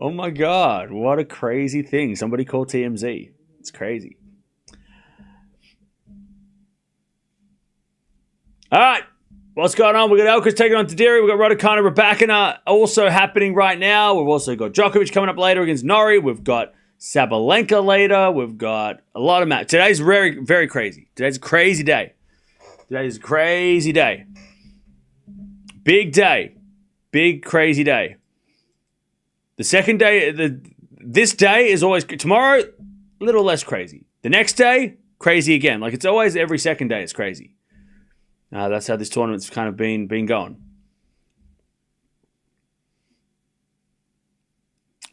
Oh my God. What a crazy thing. Somebody called TMZ. It's crazy. All right. What's going on? We've got Alcaraz taking on Darderi. We've got Raducanu, Raducanu also happening right now. We've also got Djokovic coming up later against Norrie. We've got Sabalenka later. We've got a lot of matches. Today's very, very crazy. Today's a crazy day. Today's a crazy day. Big day. Big, crazy day. The second day, this day is always, tomorrow, a little less crazy. The next day, crazy again. Like it's always every second day, it's crazy. That's how this tournament's kind of been going.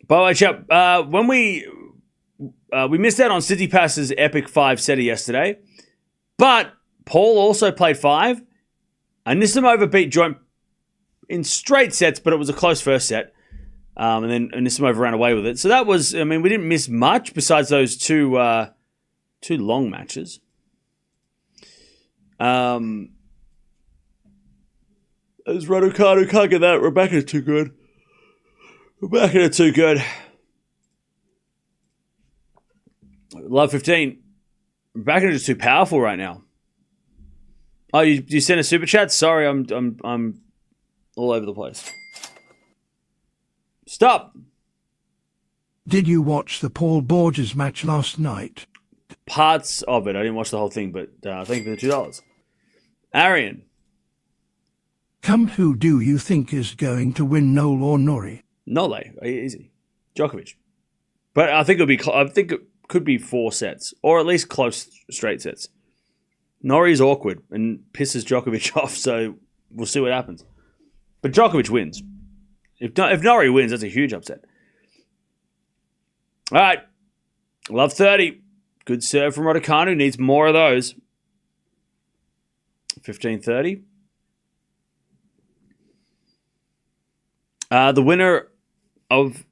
By the way, chap, when we missed out on Tsitsipas' epic 5-setter yesterday, but Paul also played 5. Anisimova beat Joint in straight sets, but it was a close first set. And then Anisimova ran away with it. So that was, I mean, we didn't miss much besides those two long matches. As Raducanu can't get that. Rebecca's too good. Love 15. Rebecca's just too powerful right now. Oh, you sent a super chat? Sorry, I'm all over the place. Stop. Did you watch the Paul Borges match last night? Parts of it. I didn't watch the whole thing, but thank you for the $2. Arian. Who do you think is going to win, Noel or Norrie? Nole, easy. Djokovic. But I think it could be 4 sets, or at least close straight sets. Norrie's awkward and pisses Djokovic off, so we'll see what happens. But Djokovic wins. If Norrie wins, that's a huge upset. All right. Love 30. Good serve from Raducanu. Needs more of those. 15-30. The winner of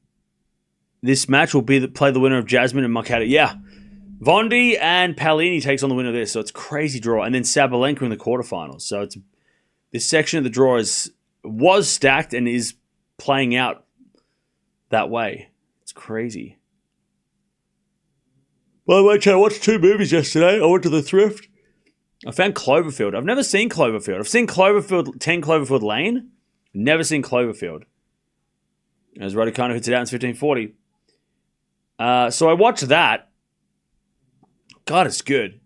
this match will play the winner of Jasmine and Marcato. Yeah. Vondi and Paolini takes on the winner of this, so it's a crazy draw. And then Sabalenka in the quarterfinals. So this section of the draw was stacked and is playing out that way. It's crazy. By the way, I watched 2 movies yesterday. I went to the thrift. I found Cloverfield. I've never seen Cloverfield. I've seen Cloverfield, 10 Cloverfield Lane. Never seen Cloverfield. As Raducanu hits it out in 1540. So I watched that. God, it's good.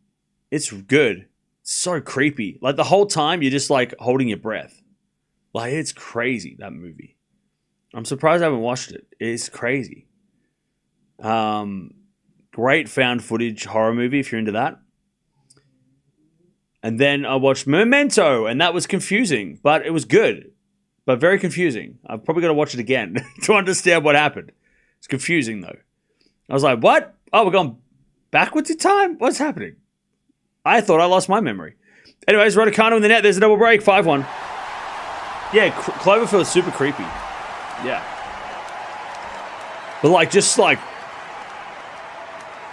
It's good. It's so creepy. Like the whole time, you're just like holding your breath. Like it's crazy, that movie. I'm surprised I haven't watched it. It's crazy. Great found footage horror movie if you're into that. And then I watched Memento, and that was confusing, but it was good. But very confusing. I've probably got to watch it again to understand what happened. It's confusing, though. I was like, what? Oh, we're going backwards in time? What's happening? I thought I lost my memory. Anyways, Raducanu in the net. There's a double break. 5-1. Yeah, Cloverfield's super creepy. Yeah.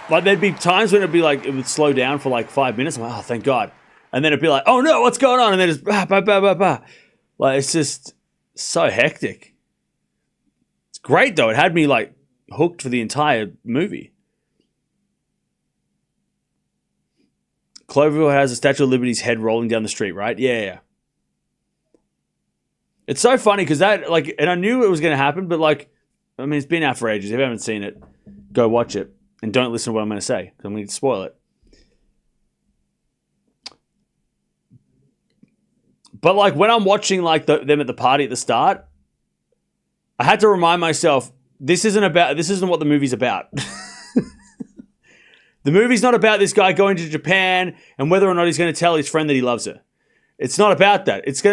But, there'd be times when it'd be like, it would slow down for like 5 minutes. I'm like, oh, thank God. And then it'd be like, oh no, what's going on? And then it's bah, bah, bah, bah, bah. Like, it's just so hectic. It's great though. It had me like hooked for the entire movie. Cloverfield has a Statue of Liberty's head rolling down the street, right? Yeah. It's so funny because that, like, and I knew it was going to happen, but like, I mean, it's been out for ages. If you haven't seen it, go watch it and don't listen to what I'm going to say because I'm going to spoil it. But like when I'm watching like them at the party at the start, I had to remind myself, this isn't what the movie's about. The movie's not about this guy going to Japan and whether or not he's going to tell his friend that he loves her. It's not about that. It's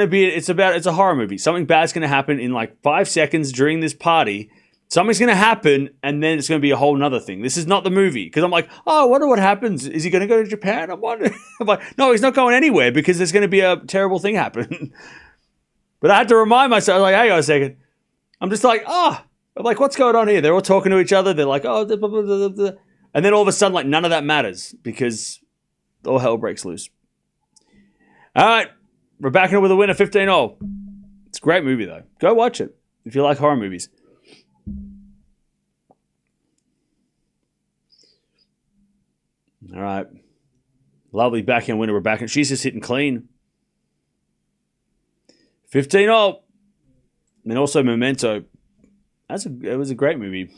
a horror movie. Something bad's going to happen in like 5 seconds during this party. Something's going to happen, and then it's going to be a whole nother thing. This is not the movie. Because I'm like, oh, I wonder what happens. Is he going to go to Japan? I'm wondering. I'm like, no, he's not going anywhere because there's going to be a terrible thing happen. But I had to remind myself, like, hang on a second. I'm just like, I'm like, what's going on here? They're all talking to each other. They're like, oh, blah, blah, blah, blah, blah. And then all of a sudden, like, none of that matters because all hell breaks loose. All right. We're back in with a winner, 15-0. It's a great movie, though. Go watch it if you like horror movies. All right. Lovely backhand winner, Raducanu. She's just hitting clean. 15-all. And also Memento. It was a great movie.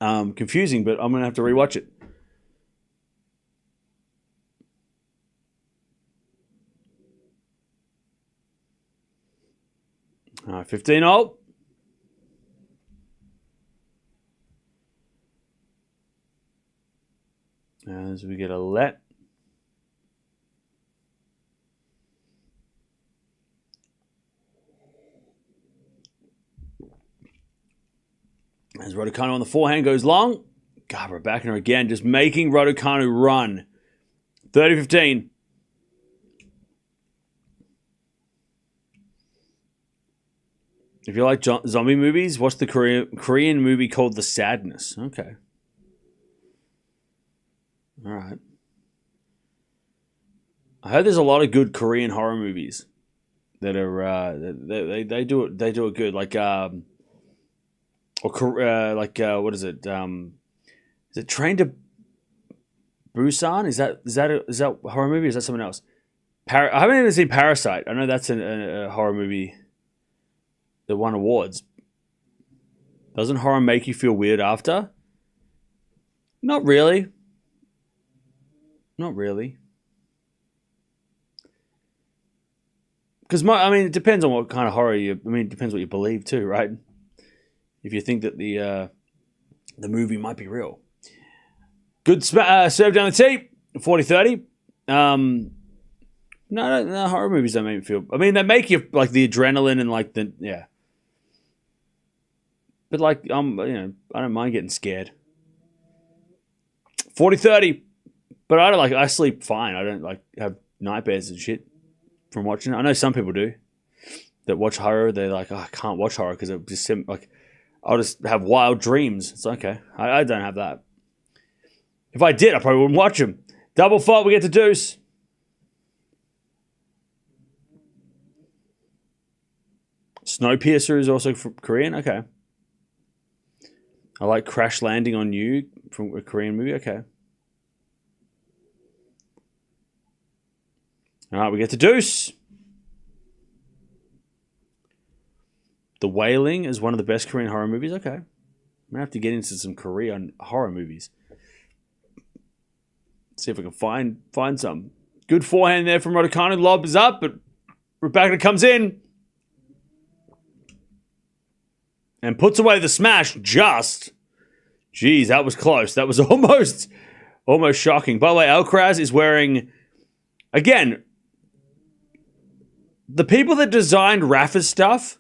Confusing, but I'm going to have to rewatch it. All right, 15-all. As we get a let. As Raducanu on the forehand goes long. God, Raducanu again, just making Raducanu run. 30-15. If you like zombie movies, watch the Korean movie called The Sadness. Okay. All right. I heard there's a lot of good Korean horror movies that are they do it good. Like what is it? Is it Train to Busan? Is that a horror movie? Or is that someone else? I haven't even seen Parasite. I know that's a horror movie that won awards. Doesn't horror make you feel weird after? Not really. Not really. Because it depends on what kind of horror it depends what you believe too, right? If you think that the movie might be real. Good serve down the tee, 40-30. No, horror movies don't make me feel. They make you like the adrenaline and like the yeah. But like I don't mind getting scared. 40-30. But I sleep fine. I don't like have nightmares and shit from watching it. I know some people do that watch horror. They're like, I can't watch horror because it just like I'll just have wild dreams. It's okay. I don't have that. If I did, I probably wouldn't watch them. Double fault, we get to deuce. Snowpiercer is also from Korean. Okay. I like Crash Landing on You from a Korean movie. Okay. All right, we get to deuce. The Wailing is one of the best Korean horror movies. Okay. I'm going to have to get into some Korean horror movies. See if I can find some. Good forehand there from Raducanu. Lob is up, but Raducanu comes in. And puts away the smash just. Jeez, that was close. That was almost shocking. By the way, Alcaraz is wearing, again, the people that designed Rafa's stuff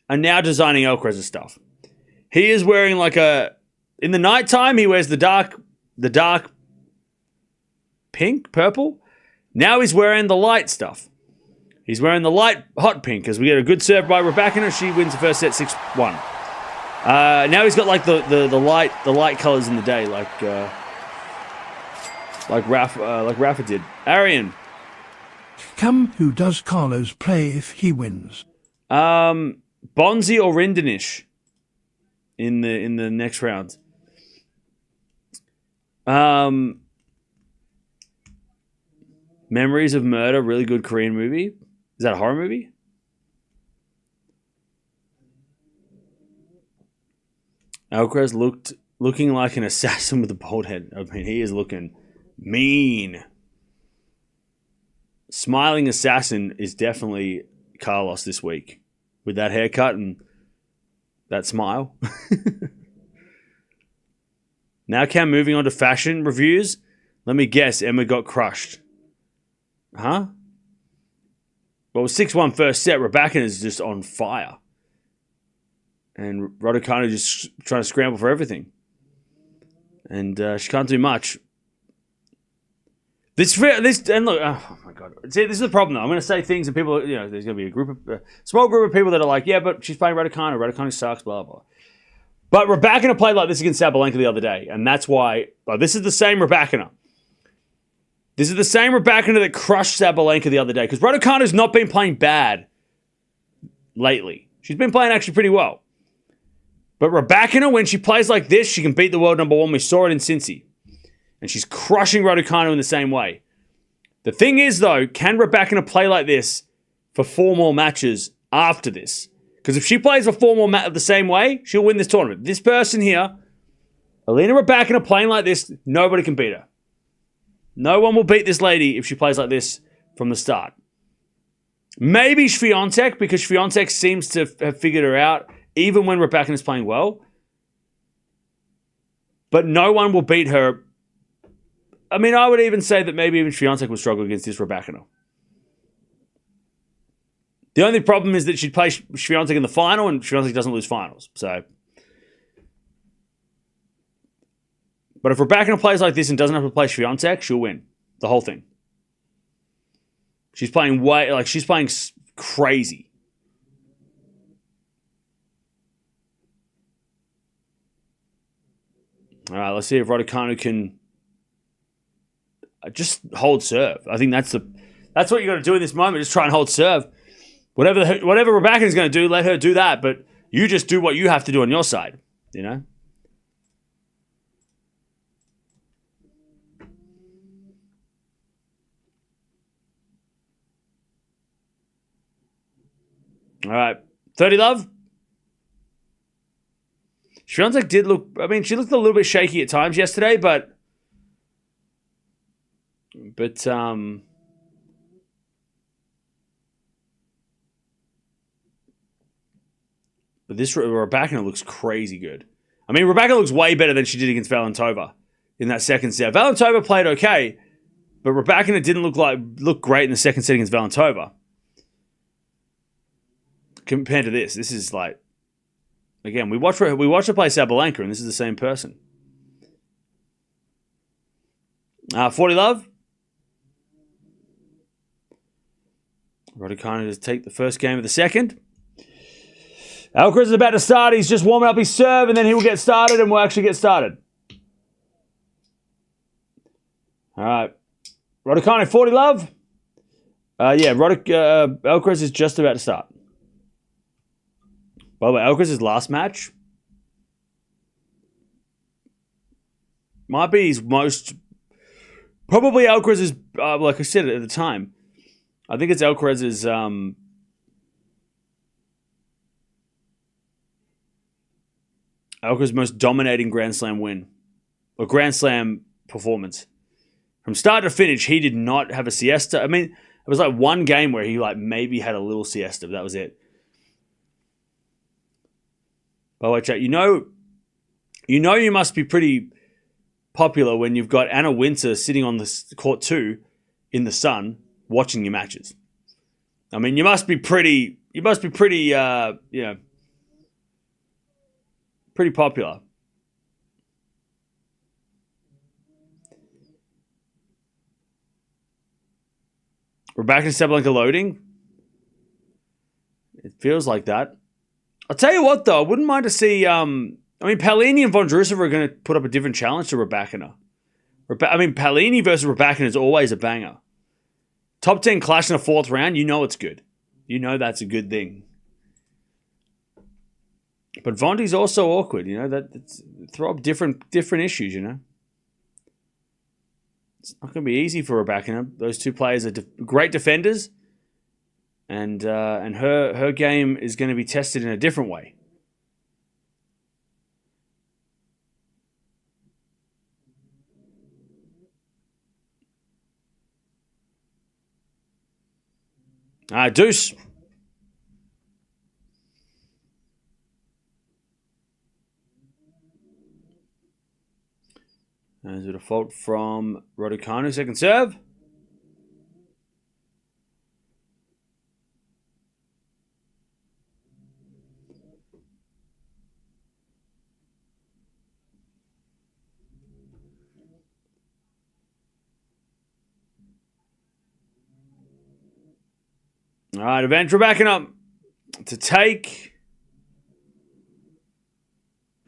are now designing Alcaraz's stuff. He is wearing in the nighttime, he wears the dark pink, purple. Now he's wearing the light stuff. He's wearing the light hot pink as we get a good serve by Raducanu. She wins the first set 6-1. Now he's got like the light colors in the day, like Rafa did. Arian. Who does Carlos play if he wins? Bonzi or Rindanish in the next round. Memories of Murder, really good Korean movie. Is that a horror movie? Alcaraz looking like an assassin with a bald head. He is looking mean. Smiling assassin is definitely Carlos this week. With that haircut and that smile. Now Cam moving on to fashion reviews. Let me guess, Emma got crushed. Huh? Well, 6-1 first set. Raducanu is just on fire. And Raducanu just trying to scramble for everything. And she can't do much. And look, oh my God. See, this is the problem though. I'm going to say things and people, there's going to be a small group of people that are like, yeah, but she's playing Raducanu. Raducanu sucks, blah, blah. But Raducanu played like this against Sabalenka the other day. And that's why, this is the same Raducanu. This is the same Raducanu that crushed Sabalenka the other day. Because Raducanu's not been playing bad lately. She's been playing actually pretty well. But Raducanu, when she plays like this, she can beat the world number one. We saw it in Cincy. And she's crushing Raducanu in the same way. The thing is, though, can Rybakina play like this for 4 more matches after this? Because if she plays for 4 more matches the same way, she'll win this tournament. This person here, Alina Rybakina, playing like this, nobody can beat her. No one will beat this lady if she plays like this from the start. Maybe Swiatek, because Swiatek seems to have figured her out, even when Rybakina is playing well. But no one will beat her. I mean, I would even say that maybe even Swiatek would struggle against this Rybakina. The only problem is that she'd play Swiatek in the final, and Swiatek doesn't lose finals. So, but if Rybakina plays like this and doesn't have to play Swiatek, she'll win the whole thing. She's playing she's playing crazy. All right, let's see if Raducanu can just hold serve. I think that's what you got to do in this moment. Just try and hold serve. Whatever Rybakina's going to do, let her do that. But you just do what you have to do on your side. You know. All right, 30 love. Swiatek did look. I mean, she looked a little bit shaky at times yesterday, but this Rybakina looks crazy good. I mean, Rybakina looks way better than she did against Valentova in that second set. Valentova played okay, but Rybakina didn't look great in the second set against Valentova. Compared to this is like, again, we watch her play Sabalenka, and this is the same person. 40 love. Raducanu to take the first game of the second. Alcaraz is about to start. He's just warming up his serve, and then he will get started, and we'll actually get started. All right. Raducanu, 40 love. Alcaraz is just about to start. By the way, Alcaraz's last match might be his most... Probably Alcaraz's... like I said at the time, I think it's Alcaraz's... Alcaraz's most dominating Grand Slam win. Or Grand Slam performance. From start to finish, he did not have a siesta. I mean, it was like one game where he maybe had a little siesta, but that was it. By the way, chat, you know you must be pretty popular when you've got Anna Wintour sitting on the court 2 in the sun watching your matches. I mean, you must be pretty pretty popular. Rybakina Sabalenka loading. It feels like that. I'll tell you what, though, I wouldn't mind to see... Paolini and Vondrousova are going to put up a different challenge to Rybakina. Paolini versus Rybakina is always a banger. Top 10 clash in the 4th round, you know it's good. You know that's a good thing. But Vondi's also awkward, you know. Throw up different issues, you know. It's not going to be easy for Rybakina. Those two players are great defenders. And her game is going to be tested in a different way. Deuce. There's a default from Raducanu, second serve. All right, Event Rybakina to take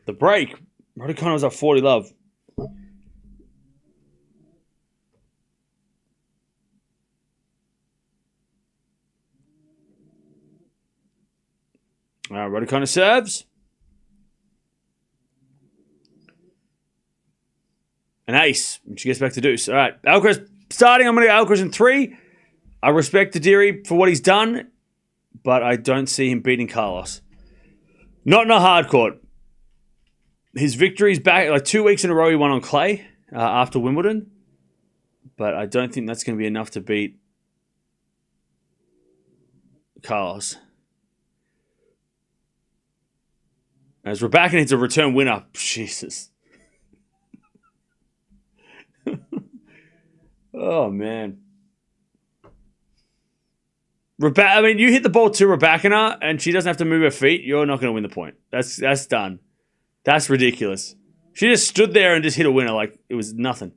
the break. Raducanu was up 40 love. All right, Raducanu serves. an ace. And she gets back to deuce. All right, Alcaraz starting. I'm going to go Alcaraz in 3. I respect Darderi for what he's done, but I don't see him beating Carlos. Not in a hard court. His victory's back. Like 2 weeks in a row he won on clay after Wimbledon. But I don't think that's going to be enough to beat Carlos. As Raducanu hits a return winner. Jesus. Oh, man. I mean, you hit the ball to Raducanu and she doesn't have to move her feet, you're not going to win the point. That's done. That's ridiculous. She just stood there and just hit a winner like it was nothing.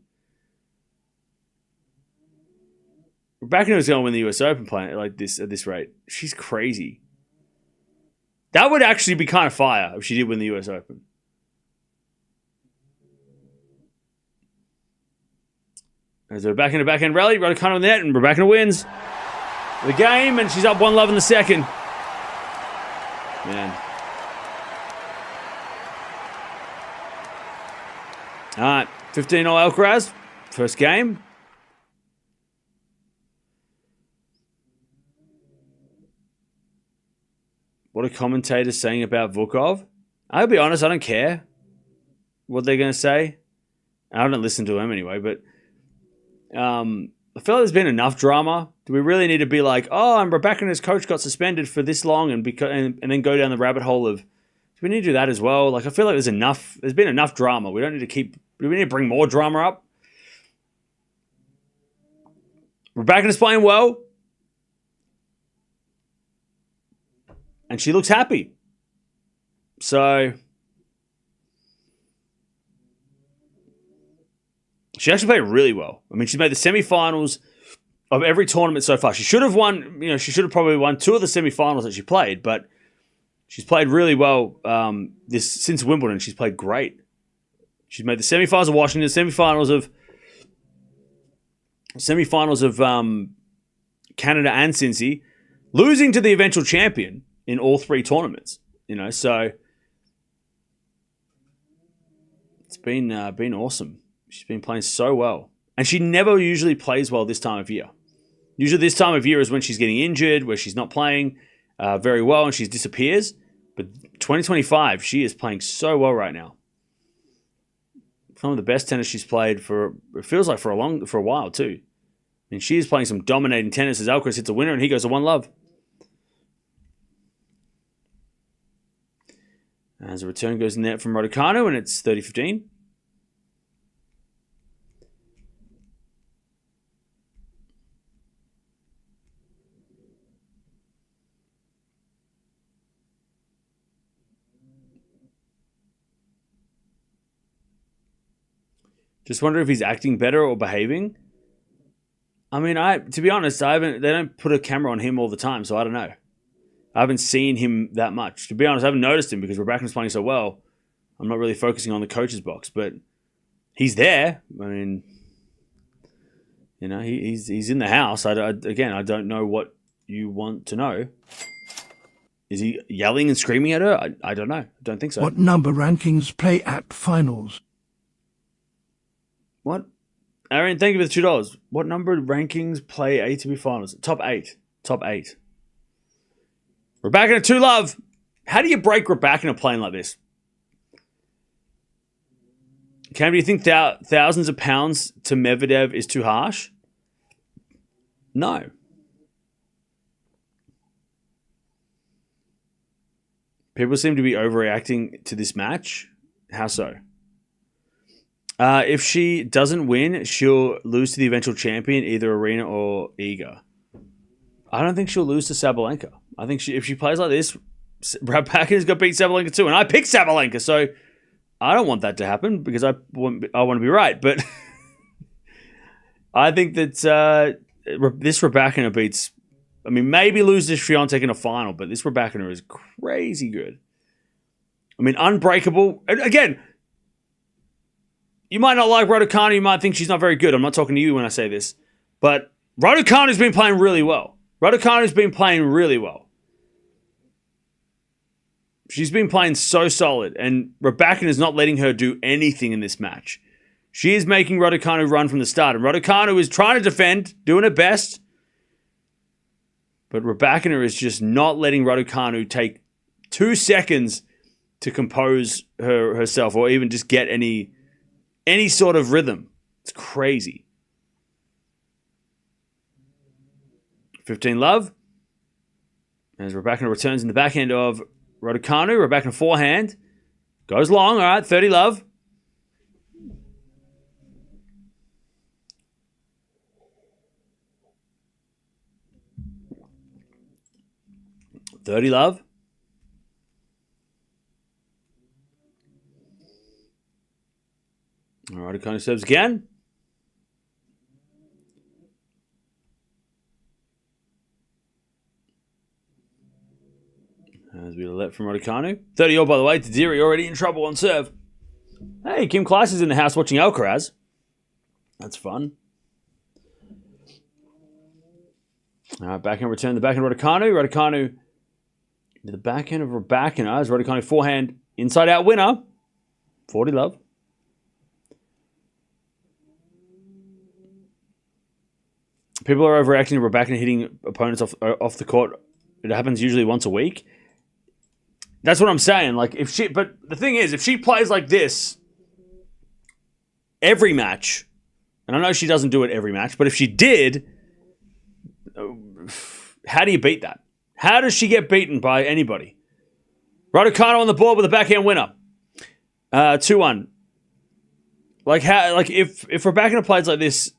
Raducanu is going to win the US Open playing like this at this rate. She's crazy. That would actually be kind of fire if she did win the US Open. There's a backhand rally. Raducanu in the net, and Raducanu wins the game, and she's up 1-love in the second. Man. All right, 15-0 Alcaraz. First game. What are commentators saying about Vukov? I'll be honest, I don't care what they're going to say. I don't listen to them anyway, but I feel like there's been enough drama. Do we really need to be like, oh, and Raducanu's coach got suspended for this long and then go down the rabbit hole of, do we need to do that as well? Like, I feel like there's been enough drama. We don't need to do we need to bring more drama up? Raducanu's playing well. And she looks happy. So she actually played really well. I mean, she's made the semifinals of every tournament so far. She should have won, she should have probably won 2 of the semifinals that she played, but she's played really well since Wimbledon. She's played great. She's made the semifinals of Washington, semifinals of Canada and Cincy, losing to the eventual champion in all 3 tournaments, so it's been awesome. She's been playing so well. And she never usually plays well this time of year. Usually this time of year is when she's getting injured, where she's not playing very well and she disappears. But 2025, she is playing so well right now. Some of the best tennis she's played it feels like for a while too. And she is playing some dominating tennis as Alcaraz hits a winner and he goes to 1-love. As a return goes in there from Raducanu, and it's 30-15. Just wonder if he's acting better or behaving. I mean, to be honest, they don't put a camera on him all the time, so I don't know. I haven't seen him that much. To be honest, I haven't noticed him because Raducanu's playing so well. I'm not really focusing on the coach's box, but he's there. I mean, he's in the house. I don't know what you want to know. Is he yelling and screaming at her? I don't know. I don't think so. What number rankings play at finals? What? Aaron, thank you for the $2. What number rankings play ATP finals? Top 8. Top 8. Raducanu 2-love. How do you break Raducanu playing like this? Cam, do you think thousands of pounds to Medvedev is too harsh? No. People seem to be overreacting to this match. How so? If she doesn't win, she'll lose to the eventual champion, either Aryana or Iga. I don't think she'll lose to Sabalenka. I think if she plays like this, Raducanu's going to beat Sabalenka too. And I picked Sabalenka, so I don't want that to happen because I want to be right. But I think that this Raducanu beats... I mean, maybe lose to Swiatek in a final, but this Raducanu is crazy good. I mean, unbreakable. And again, you might not like Raducanu. You might think she's not very good. I'm not talking to you when I say this. But Raducanu's been playing really well. Raducanu's been playing really well. She's been playing so solid. And Raducanu is not letting her do anything in this match. She is making Raducanu run from the start. And Raducanu is trying to defend, doing her best. But Rybakina is just not letting Raducanu take 2 seconds to compose herself or even just get any sort of rhythm. It's crazy. 15 love. As Rybakina returns in the backhand of Raducanu. Rybakina forehand. Goes long. All right, 30 love. $30 love. All right, Raducanu serves again. As we let from Raducanu. 30-all, by the way. Darderi already in trouble on serve. Hey, Kim Kleiss is in the house watching Alcaraz. That's fun. All right, backhand return. The backhand Raducanu. Raducanu into the backhand of Rybakina. As Raducanu forehand inside out winner. 40 love. People are overreacting to Rybakina hitting opponents off the court. It happens usually once a week. That's what I'm saying. But the thing is, if she plays like this every match, and I know she doesn't do it every match, but if she did, how do you beat that? How does she get beaten by anybody? Raducanu on the board with a backhand winner. 2-1. If Rybakina plays like this,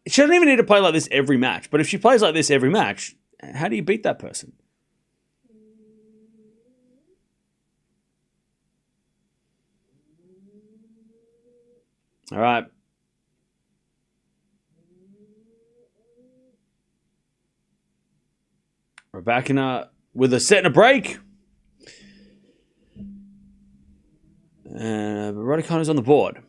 she doesn't even need to play like this every match. But if she plays like this every match, how do you beat that person? All right. Rybakina with a set and a break. Raducanu's on the board.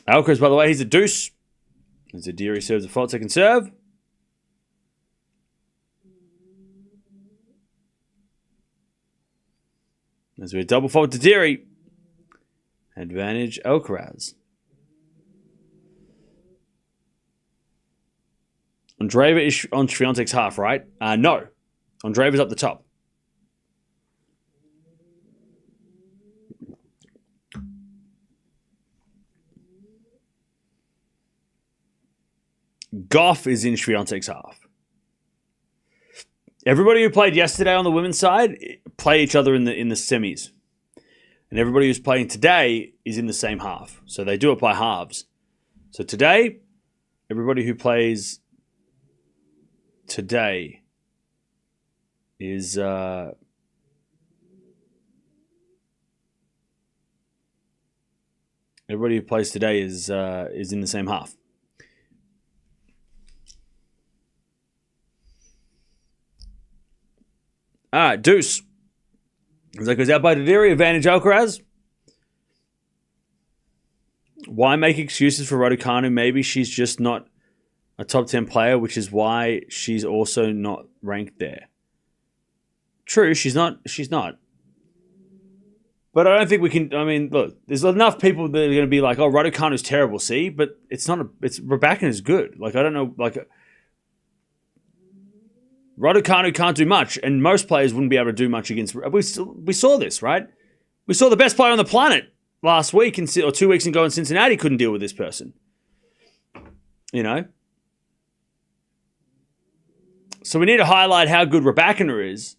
Alcaraz, by the way, he's a deuce. As Darderi serves a fault second serve. As we double fault Darderi. Advantage Alcaraz. Andreeva is on Swiatek's half, right? No. Andreeva's up the top. Gauff is in Swiatek's half. Everybody who played yesterday on the women's side play each other in the semis. And everybody who's playing today is in the same half. So they do it by halves. So today, everybody who plays today is everybody who plays today is in the same half. All right, deuce. As that goes out by Darderi, advantage Alcaraz. Why make excuses for Raducanu? Maybe she's just not a top 10 player, which is why she's also not ranked there. True, she's not. But I don't think we can. I mean, look, there's enough people that are going to be like, "Oh, Raducanu's terrible." See, but it's not. It's Rybakina's good. I don't know. Raducanu can't do much, and most players wouldn't be able to do much against. We saw this, right? We saw the best player on the planet last week or 2 weeks ago in Cincinnati couldn't deal with this person. You know. So we need to highlight how good Rybakina is.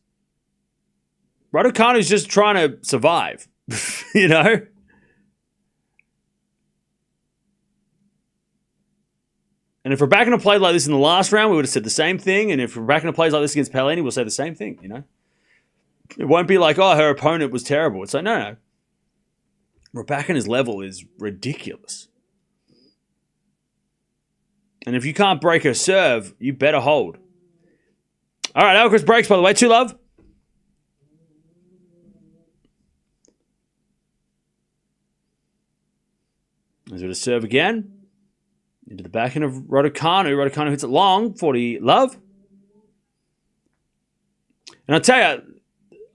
Raducanu's just trying to survive, you know? And if Rybakina played like this in the last round, we would have said the same thing. And if Rybakina plays like this against Pelini, we'll say the same thing, you know? It won't be like, oh, her opponent was terrible. It's like, no. Rybakina's level is ridiculous. And if you can't break her serve, you better hold. All right, Alcaraz breaks, by the way. 2 love. As we serve again. Into the backhand of Raducanu. Raducanu hits it long. 40 love. And I tell you,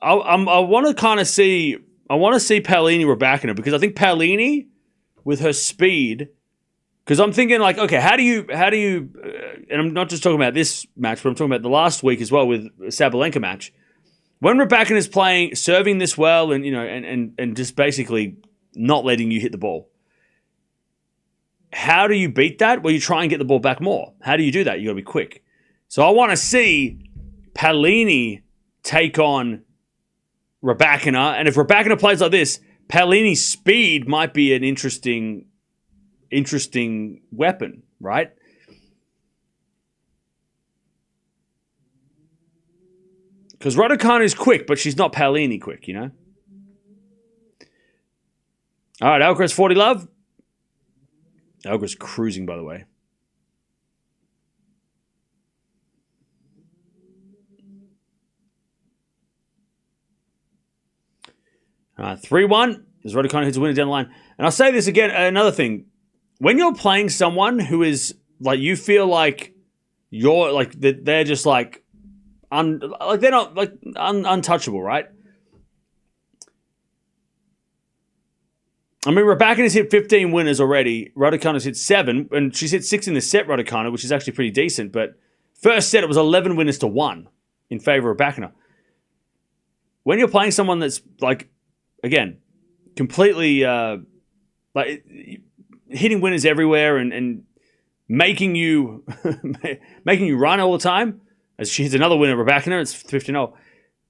I want to kind of see. I want to see Paolini Rybakina because I think Paolini, with her speed, because I'm thinking like, okay, how do you, and I'm not just talking about this match, but I'm talking about the last week as well with Sabalenka match. When Rybakina is playing, serving this well, and and just basically not letting you hit the ball. How do you beat that? Well, you try and get the ball back more. How do you do that? You got to be quick. So I want to see Paolini take on Rybakina, and if Rybakina plays like this, Paolini's speed might be an interesting weapon, right? Because Raducanu is quick, but she's not Paolini quick, you know? All right, Alcaraz 40 love. Alcaraz cruising, by the way. All right, 3-1 as Raducanu hits a winner down the line. And I'll say this again, another thing. When you're playing someone who is, like, you feel like you're, like, they're just, like, they're not, like, untouchable, right? I mean, Rybakina's hit 15 winners already. Raducanu's hit 7, and she's hit 6 in the set, Raducanu, which is actually pretty decent. But first set, it was 11 winners to 1 in favor of Rybakina. When you're playing someone that's, like, again, completely, like, hitting winners everywhere and making you run all the time, as she hits another winner, Rybakina, it's 15-0.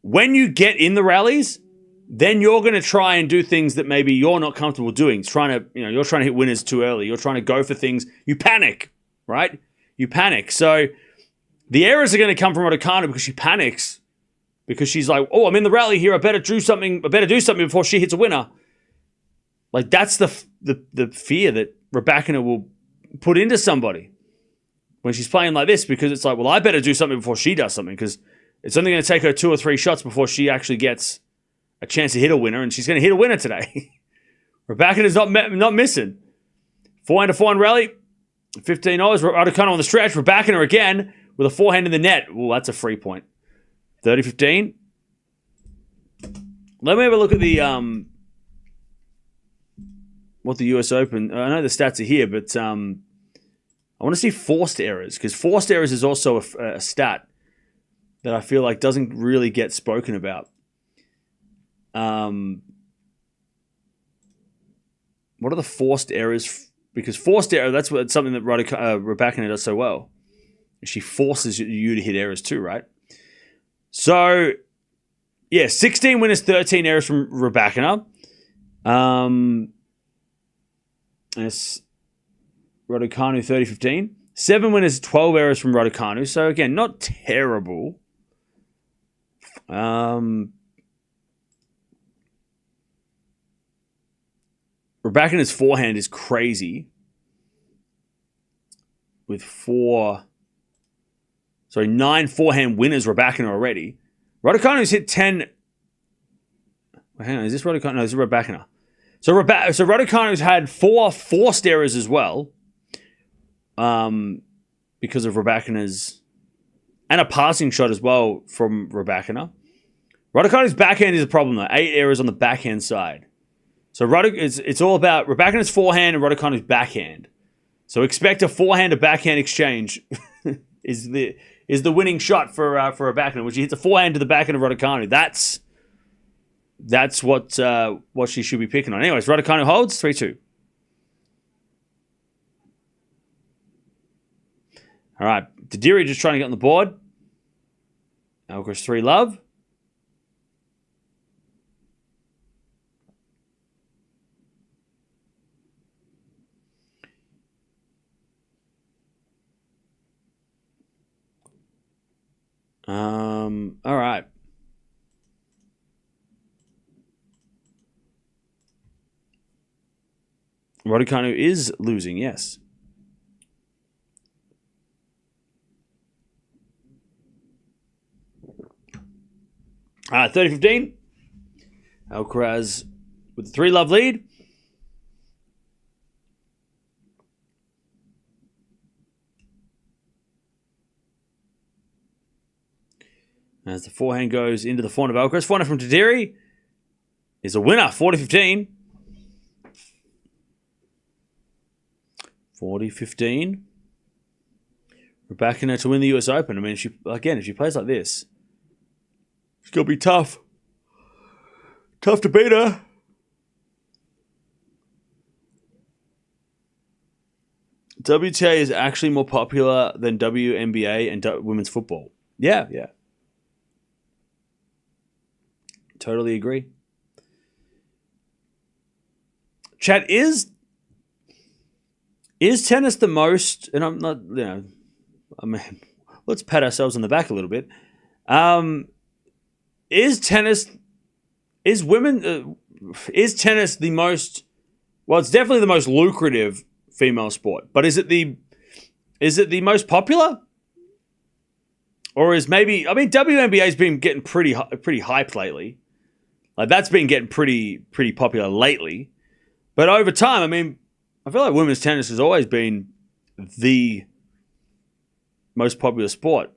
When you get in the rallies, then you're going to try and do things that maybe you're not comfortable doing. It's you're trying to hit winners too early. You're trying to go for things. You panic, right? You panic. So the errors are going to come from Raducanu because she panics. Because she's like, oh, I'm in the rally here. I better do something before she hits a winner. Like, that's the fear that Rybakina will put into somebody when she's playing like this, because it's like, well, I better do something before she does something, because it's only going to take her 2 or 3 shots before she actually gets a chance to hit a winner, and she's going to hit a winner today. Rybakina's not missing. 4-4 rally, 15 hours. Raducanu on the stretch. Rybakina again with a forehand in the net. Oh, that's a free point. 30-15. Let me have a look at the what the US Open. I know the stats are here, but I want to see forced errors, because forced errors is also a stat that I feel like doesn't really get spoken about. What are the forced errors? Because forced error, that's something that Rybakina does so well. She forces you to hit errors too, right? So, yeah, 16 winners, 13 errors from Rybakina. It's Raducanu 30-15. 7 winners, 12 errors from Raducanu. So, again, not terrible. Rybakina's forehand is crazy. With 9 forehand winners, Rybakina already. Raducanu's hit 10. Well, hang on, is this Raducanu? No, this is Rybakina. So Raducanu's had 4 forced errors as well. Because of Rybakina's, and a passing shot as well from Rybakina. Raducanu's backhand is a problem though. 8 errors on the backhand side. So it's all about Rybakina's forehand and Raducanu's backhand. So expect a forehand to backhand exchange is the winning shot for Rybakina, which he hits a forehand to the backhand of Raducanu. That's what she should be picking on. Anyways, Raducanu holds 3-2. All right, Darderi just trying to get on the board. Alcaraz 3 love. All right. Raducanu is losing, yes. All right, 30-15. Alcaraz with the 3-love lead. As the forehand goes into the forehand of Alcaraz. Forehand from Darderi. is a winner, 40-15. 40-15. Raducanu to win the US Open. I mean, if she plays like this, it's going to be tough. Tough to beat her. WTA is actually more popular than WNBA and women's football. Yeah. Totally agree. Chat, is tennis the most, and I'm not, let's pat ourselves on the back a little bit. Is tennis the most, well, it's definitely the most lucrative female sport, but is it the most popular? Or is maybe, WNBA's been getting pretty hyped lately. Like, that's been getting pretty popular lately. But over time, I feel like women's tennis has always been the most popular sport.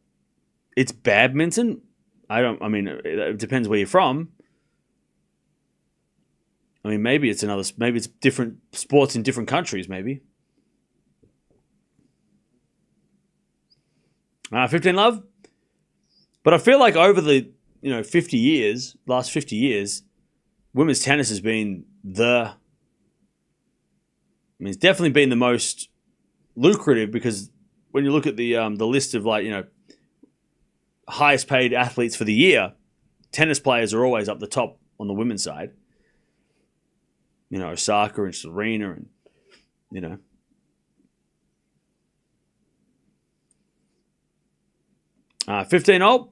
It's badminton. It depends where you're from. Maybe it's different sports in different countries, maybe. 15 love. But I feel like over the, 50 years, last 50 years, women's tennis has been it's definitely been the most lucrative, because when you look at the list of highest paid athletes for the year, tennis players are always up the top on the women's side. Osaka and Serena and, 15-0.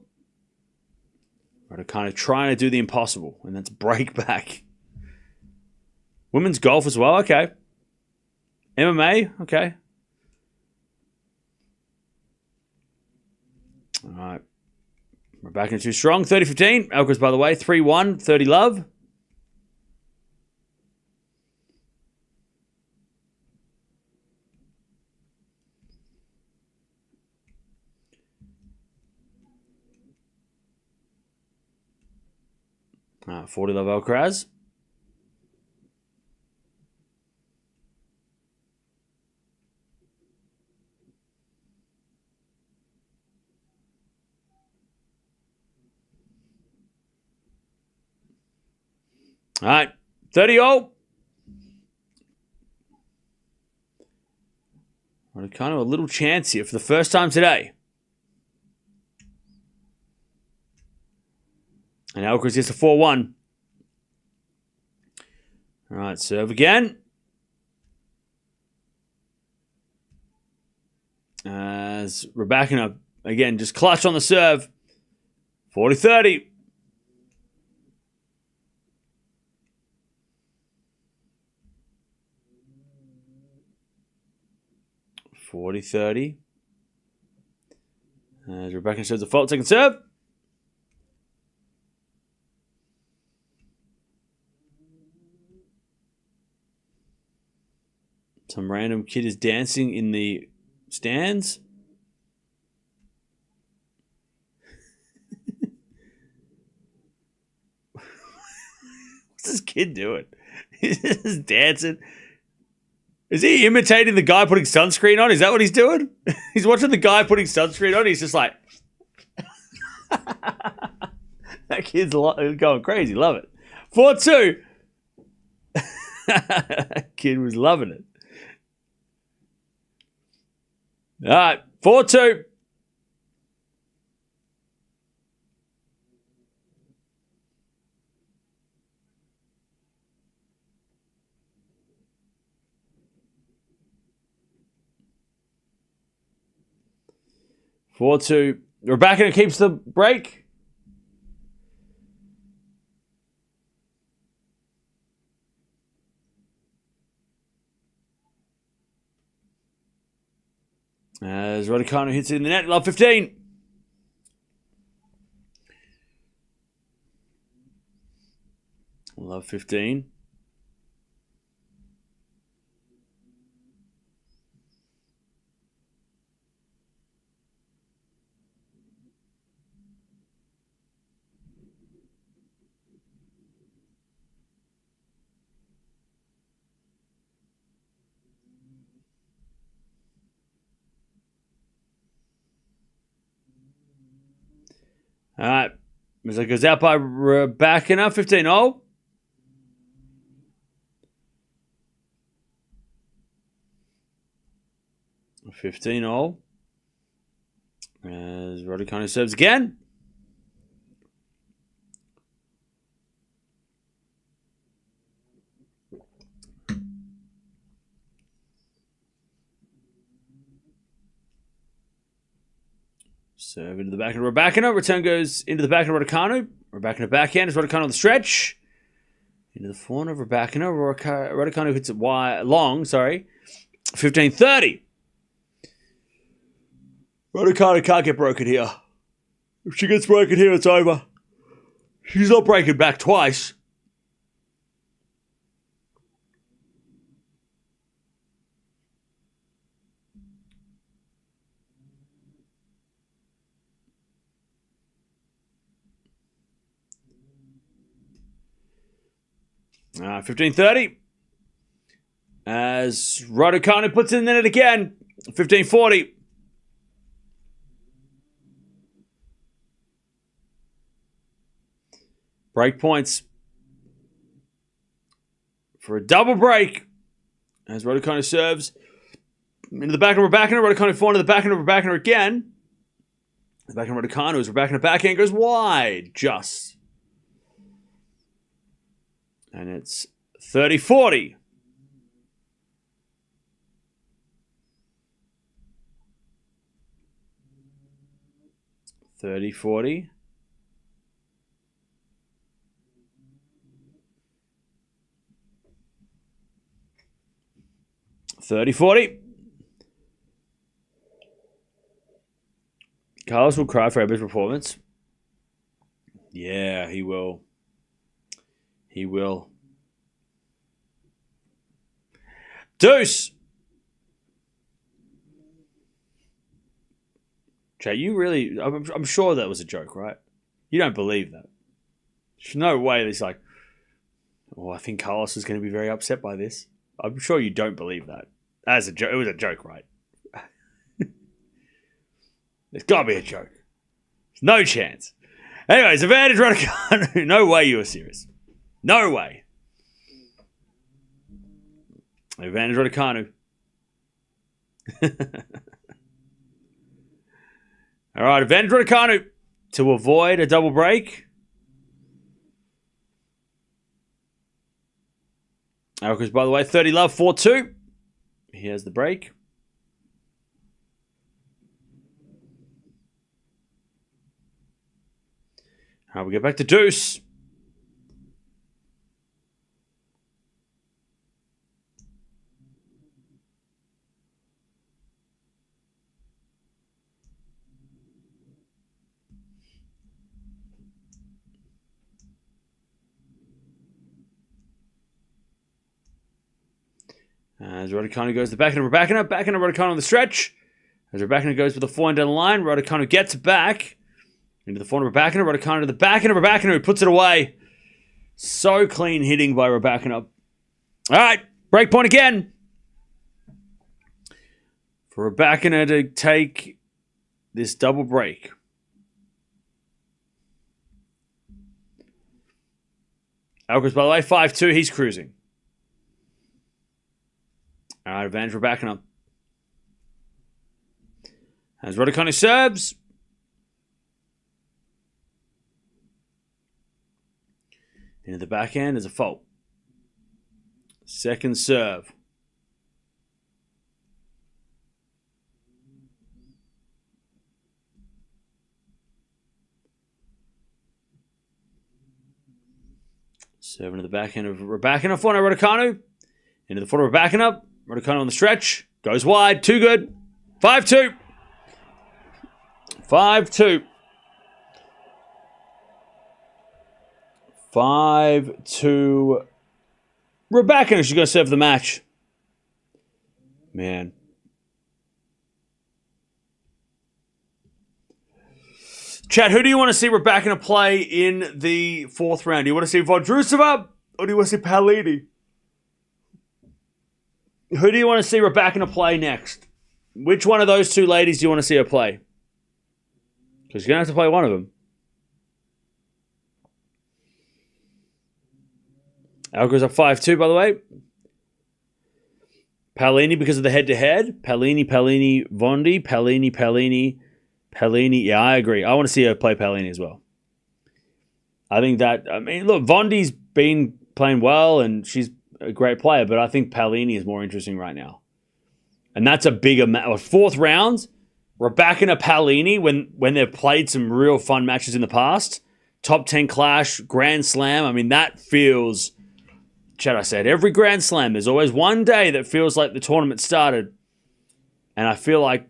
Kind of trying to do the impossible, and that's break back. Women's golf as well, okay. MMA, okay. All right. We're back into strong. 30-15. Alcaraz, by the way, 3-1, 30 love. All right, 40 love Alcaraz. All right, 30-0. Kind of a little chance here for the first time today. And Alcaraz gets a 4-1. All right, serve again. As Raducanu, again, just clutch on the serve. 40-30. 40-30. As Raducanu shows a fault, second serve. Some random kid is dancing in the stands. What's this kid doing? He's just dancing. Is he imitating the guy putting sunscreen on? Is that what he's doing? He's watching the guy putting sunscreen on. He's just like... That kid's going crazy. Love it. 4-2. That kid was loving it. All right, 4-2. Raducanu keeps the break. As Raducanu hits it in the net, love 15. Love 15. All right. It goes out by Rabakina, 15-0. As Raducanu serves again. Serve into the back of Rabakina. Return goes into the back of Raducanu. Rabakina backhand is Raducanu on the stretch. Into the forehand of Rabakina. Raducanu hits it long, 15-30. Raducanu can't get broken here. If she gets broken here, it's over. She's not breaking back twice. All right, 15-30. As Raducanu puts it in it again. 15-40. Break points for a double break. As Raducanu serves into the back of Rabakina. Raducanu forehand to the back of Rabakina again. The back of Raducanu as Rabakina backhand goes wide. Just. And it's 30-40. $30-40. Carlos will cry for Eber's performance. Yeah, he will. He will. Deuce. Jay, you really... I'm sure that was a joke, right? You don't believe that. There's no way he's like, oh, I think Carlos is going to be very upset by this. I'm sure you don't believe that. As a joke, it was a joke, right? There's got to be a joke. There's no chance. Anyways, advantage Raducanu. No way you were serious. No way. Advantage Raducanu. All right, advantage Raducanu to avoid a double break. Because, by the way, 30 love, 4-2. He has the break. All right, we get back to deuce. As Raducanu goes to the back of Rabakina. Backhand of Raducanu on the stretch. As Rabakina goes with the forehand down the line. Raducanu gets back. Into the forehand of Rabakina. Raducanu to the backhand of Rabakina who puts it away. So clean hitting by Rabakina. All right. Break point again. For Rabakina to take this double break. Alcaraz, by the way, 5-2. He's cruising. All right, advantage Rabakina. As Raducanu serves. Into the backhand is a fault. Second serve. Serving to the backhand of Rabakina. Forehand of Raducanu. Into the foot of Rabakina. Raducanu on the stretch. Goes wide. Too good. 5-2. 5-2. 5-2. Rabakina, she's going to serve the match. Man. Chad, who do you want to see Rabakina play in the fourth round? Do you want to see Vondrousova or do you want to see Paolini? Who do you want to see Rabakina play next? Which one of those two ladies do you want to see her play? Because you're going to have to play one of them. Alcaraz up 5-2, by the way. Palini because of the head-to-head. Palini, Vondi. Palini. Yeah, I agree. I want to see her play Palini as well. I think that, look, Vondi's been playing well and she's a great player, but I think Palini is more interesting right now. And that's a bigger match. Fourth rounds, Rybakina Palini, when they've played some real fun matches in the past. Top 10 clash, Grand Slam. That feels, Chad, I said, every Grand Slam, there's always one day that feels like the tournament started. And I feel like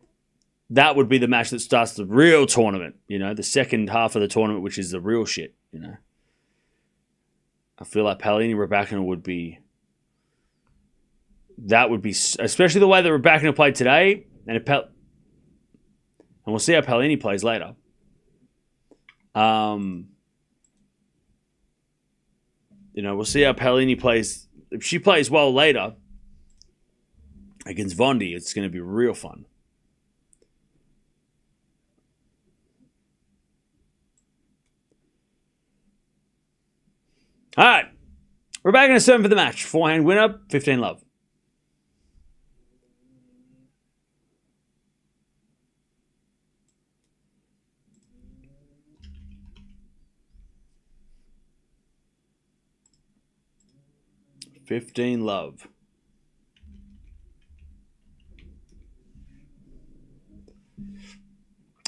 that would be the match that starts the real tournament, the second half of the tournament, which is the real shit, I feel like Palini Rybakina would be, especially the way that Rybakina played today, and we'll see how Palini plays later. We'll see how Palini plays. If she plays well later against Vondi, it's going to be real fun. All right. We're back in a 7 for the match. Forehand winner, 15 love. $15 love.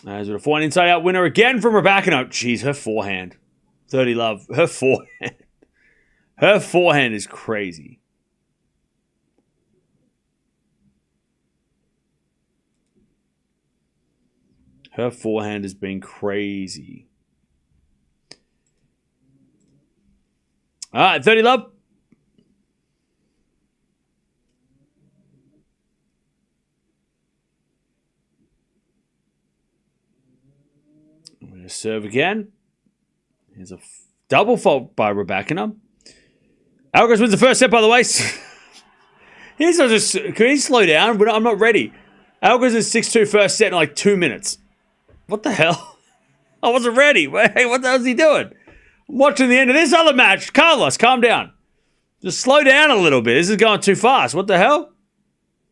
As with a forehand inside out winner again from Rybakina. Oh, jeez, her forehand. 30 love. Her forehand. Her forehand is crazy. Her forehand has been crazy. All right, 30 love. I'm going to serve again. Here's a double fault by Rybakina. Alcaraz wins the first set, by the way. Can he slow down? I'm not ready. Alcaraz is 6-2 first set in like 2 minutes. What the hell? I wasn't ready. Hey, what the hell is he doing? I'm watching the end of this other match. Carlos, calm down. Just slow down a little bit. This is going too fast. What the hell?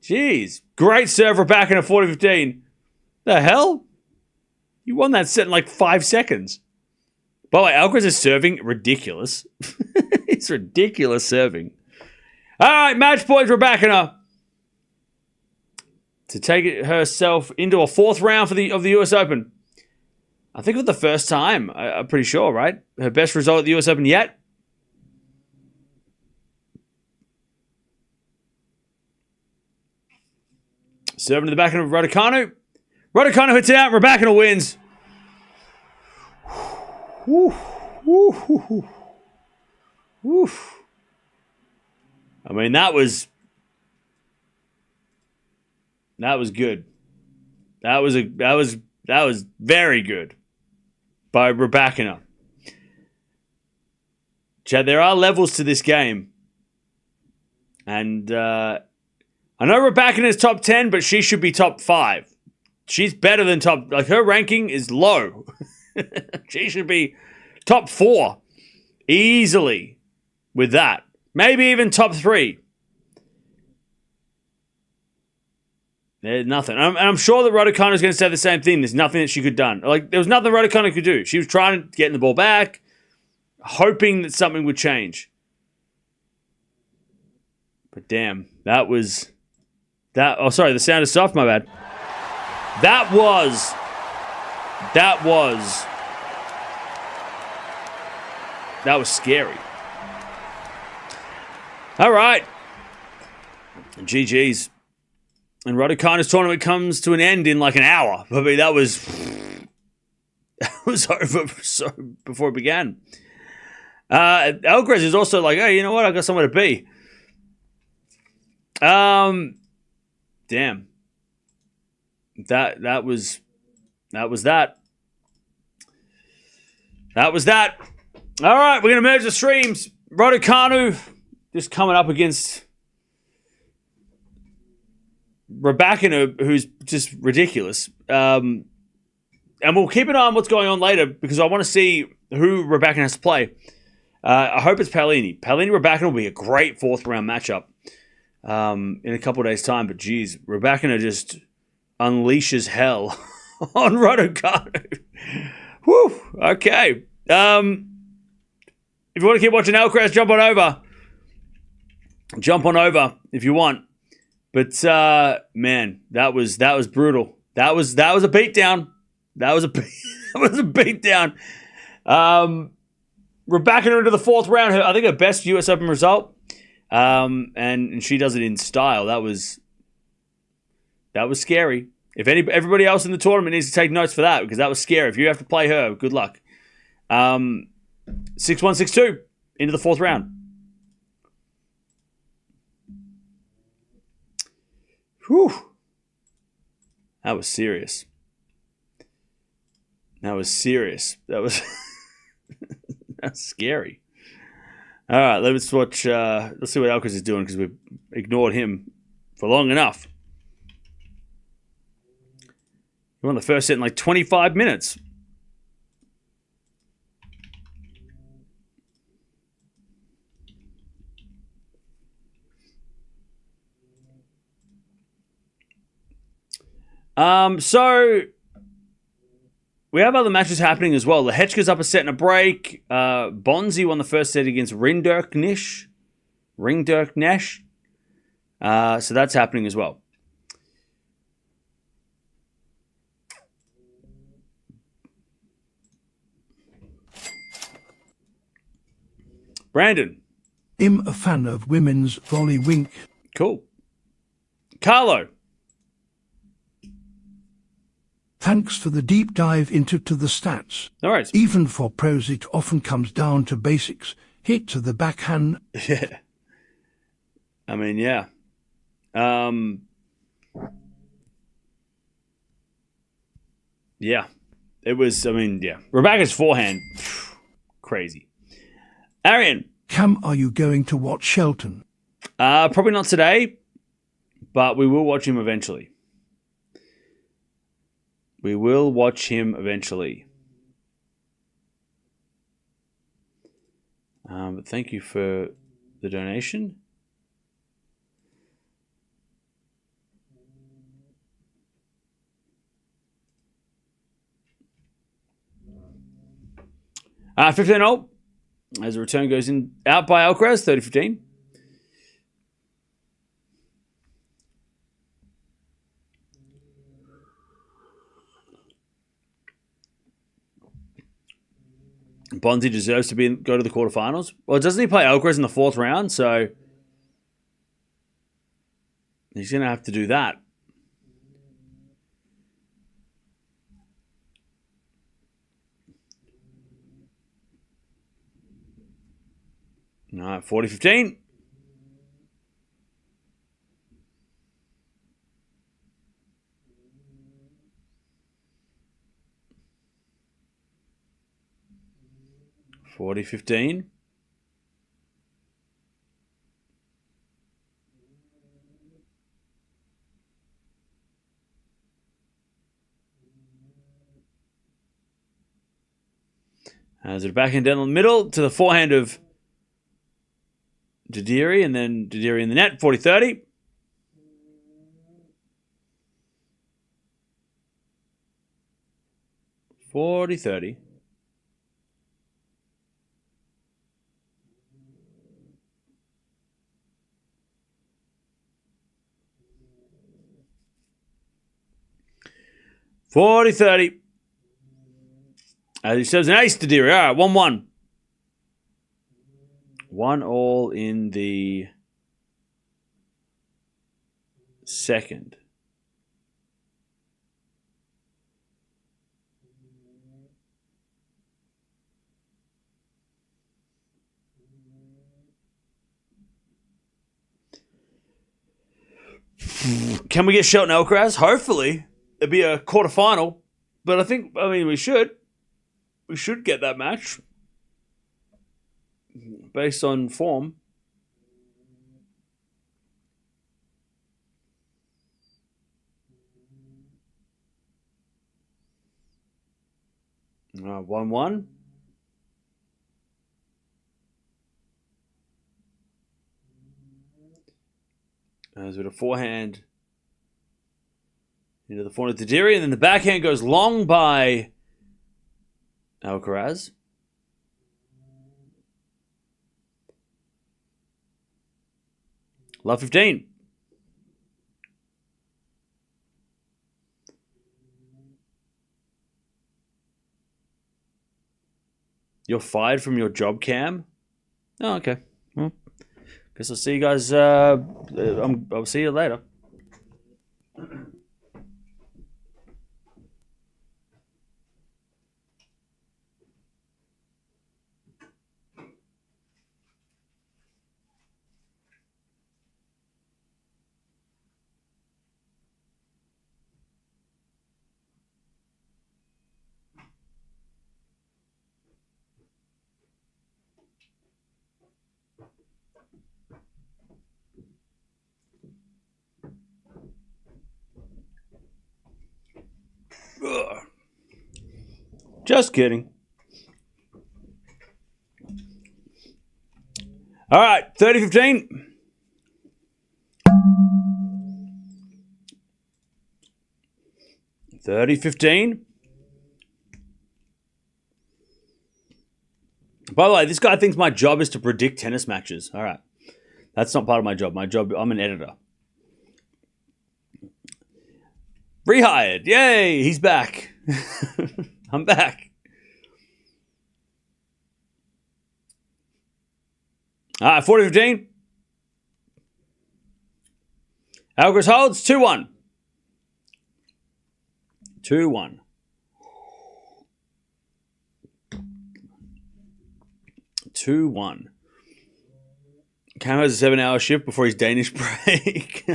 Jeez. Great serve Rybakina 40-15. The hell? You won that set in like 5 seconds. By the way, Alcaraz is serving ridiculous. It's ridiculous serving. All right, match point Rybakina to take herself into a 4th round of the US Open. I think for the first time, I'm pretty sure, right? Her best result at the US Open yet. Serving to the backhand of Raducanu. Raducanu hits it out. Rybakina wins. Woo, woo, woo, woo. Woo. That was good. That was very good by Rybakina. Chad, there are levels to this game. And I know Rybakina is top 10, but she should be top 5. She's better than top, her ranking is low. She should be top 4 easily with that. Maybe even top 3. There's nothing. And I'm sure that Raducanu is going to say the same thing. There's nothing that she could have done. There was nothing Raducanu could do. She was trying to get the ball back, hoping that something would change. But damn, that was... Oh, sorry, the sound is soft, my bad. That was scary. All right. GG's. And Raducanu's tournament comes to an end in like an hour. That was over before it began. Alcaraz is also like, hey, you know what? I got somewhere to be. Damn. That was that. All right, we're going to merge the streams. Raducanu just coming up against Rybakina, who's just ridiculous. And we'll keep an eye on what's going on later because I want to see who Rybakina has to play. I hope it's Paolini. Paolini-Rybakina will be a great fourth-round matchup in a couple of days' time. But, geez, Rybakina just unleashes hell on Raducanu. Whew, okay. If you want to keep watching Alcaraz, jump on over. Jump on over if you want. But, man, that was brutal. That was a beatdown. That was a beatdown. Rybakina into the fourth round. I think her best US Open result. And she does it in style. That was scary. If everybody else in the tournament needs to take notes for that, because that was scary. If you have to play her, good luck. 6-1, 6-2 into the fourth round. Whew. That was serious. That was that's scary. All right, let's watch. Let's see what Alcaraz is doing, because we've ignored him for long enough. He won the first set in like 25 minutes. So we have other matches happening as well. Lehechka's up a set and a break. Bonzi won the first set against Ringderknecht. So that's happening as well. Brandon. I'm a fan of women's volley wink. Cool. Carlo. Thanks for the deep dive into the stats. All right. Even for pros, it often comes down to basics. Hit to the backhand. Yeah. I mean, yeah. Yeah. It was, I mean, yeah. Rebecca's forehand. Crazy. Arian. Cam, are you going to watch Shelton? Probably not today, but we will watch him eventually. But thank you for the donation. Uh, 15-0 as a return goes in out by Alcaraz, 30-15. Bonzi deserves to go to the quarterfinals. Well, doesn't he play Alcaraz in the fourth round? So he's going to have to do that. All right, 40-15. As it backhand down the middle to the forehand of Darderi, and then Darderi in the net, 40-30. $40-30. $40-30. As he serves an ace to Darderi. All right, 1-1. 1-1 in the second. Can we get Shelton Alcaraz? Hopefully. It'd be a quarterfinal. But I mean, we should. We should get that match. Based on form. Uh, 1-1. There's a bit of forehand into the forehand of Darderi, and then the backhand goes long by Alcaraz. Love 15. You're fired from your job, Cam? Oh, okay. Well, guess I'll see you guys. I'll see you later. Ugh. Just kidding. All right, 30-15. By the way, this guy thinks my job is to predict tennis matches. All right. That's not part of my job. My job, I'm an editor. Rehired. Yay, he's back. I'm back. All right, 40-15. Alcaraz holds 2-1. 2-1. 2-1. Cam has a 7-hour shift before his Danish break.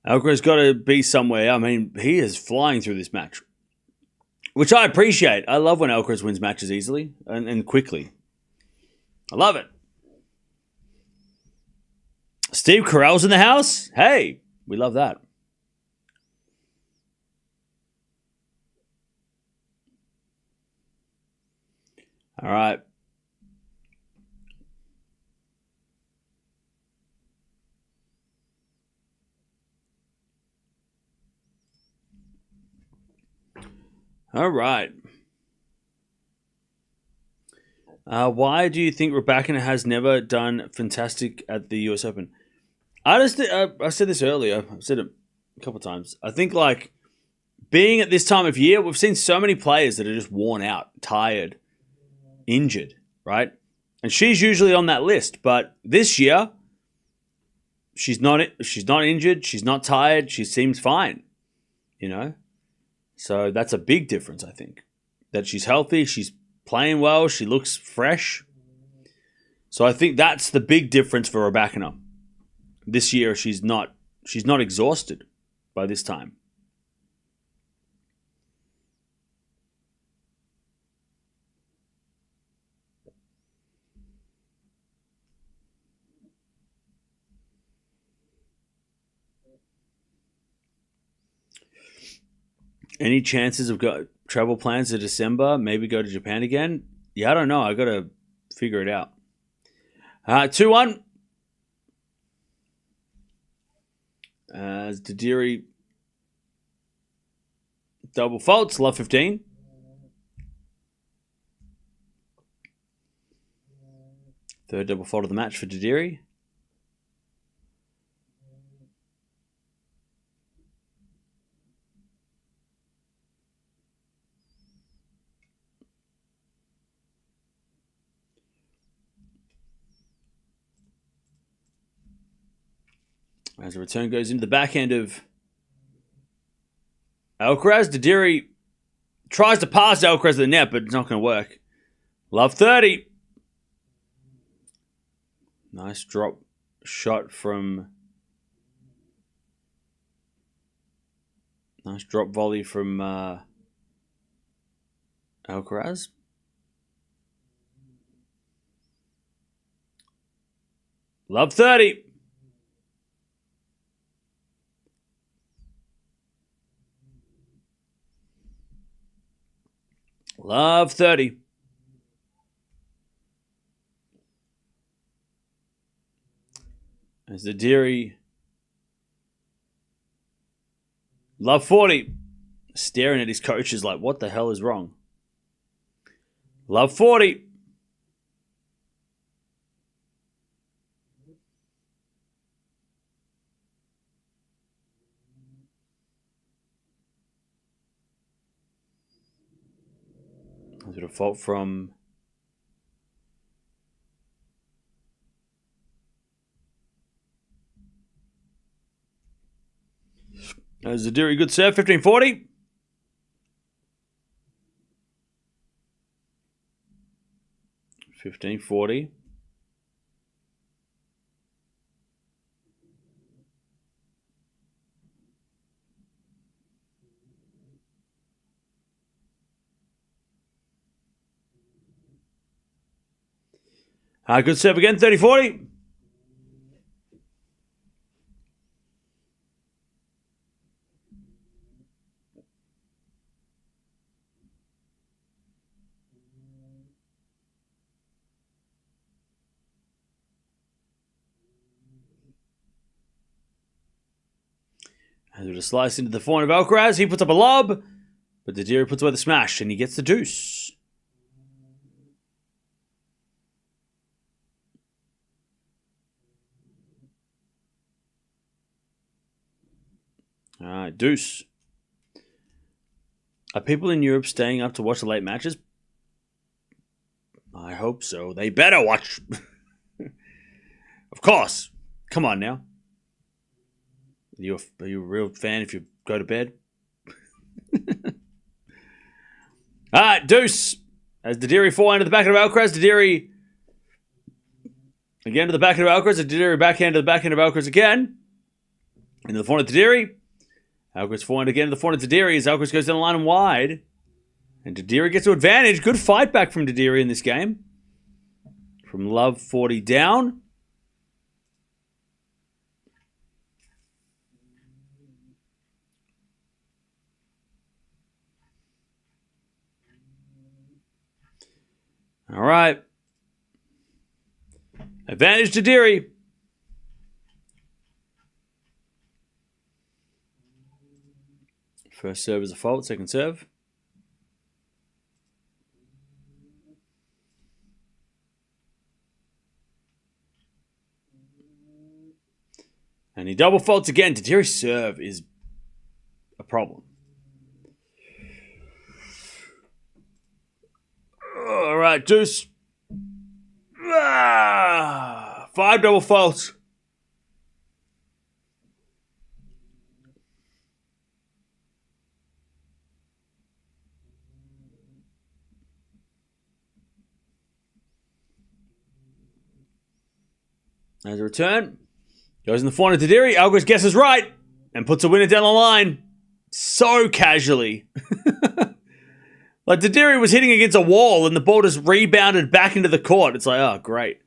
Alcaraz got to be somewhere. I mean, he is flying through this match, which I appreciate. I love when Alcaraz wins matches easily and quickly. I love it. Steve Carell's in the house. Hey, we love that. All right. All right. Why do you think Raducanu has never done fantastic at the US Open? I said this earlier. I've said it a couple of times. I think like being at this time of year, we've seen so many players that are just worn out, tired, injured, right? And she's usually on that list, but this year she's not injured, she's not tired, she seems fine, you know? So that's a big difference, I think. That she's healthy, she's playing well, she looks fresh. So I think that's the big difference for Raducanu. This year she's not exhausted by this time. Any chances of travel plans in December? Maybe go to Japan again? Yeah, I don't know. I got to figure it out. 2-1. As Darderi double faults. Love 15. Third double fault of the match for Darderi. As a return goes into the backhand of Alcaraz. Darderi tries to pass Alcaraz to the net, but it's not going to work. Love 30. Nice drop shot from... Nice drop volley from Alcaraz. Love 30. Love 30. As Darderi. Love 40. Staring at his coaches like, what the hell is wrong? Love 40. A bit of fault from Darderi. Good serve. 15-40. $15.40. Good serve again. 30-40. As with a slice into the forehand of Alcaraz, he puts up a lob, but Darderi puts away the smash, and he gets the deuce. All right, deuce. Are people in Europe staying up to watch the late matches? I hope so. They better watch. Of course. Come on now. Are you a real fan if you go to bed? All right, deuce. As Darderi forehand to the backhand of Alcaraz. Darderi again to the backhand of Alcaraz. Darderi backhand to the backhand of Alcaraz again. Into the forehand of Darderi. Alcaraz forehand again to the forehand of Darderi as Alcaraz goes down the line and wide. And Darderi gets to advantage. Good fight back from Darderi in this game. From love 40 down. All right. Advantage to Darderi. First serve is a fault. Second serve. And he double faults again. Darderi's serve is a problem. All right, deuce. 5 double faults. As a return, goes in the forehand of Darderi. Alcaraz guesses right and puts a winner down the line so casually. Like, Darderi was hitting against a wall and the ball just rebounded back into the court. It's like, oh, great.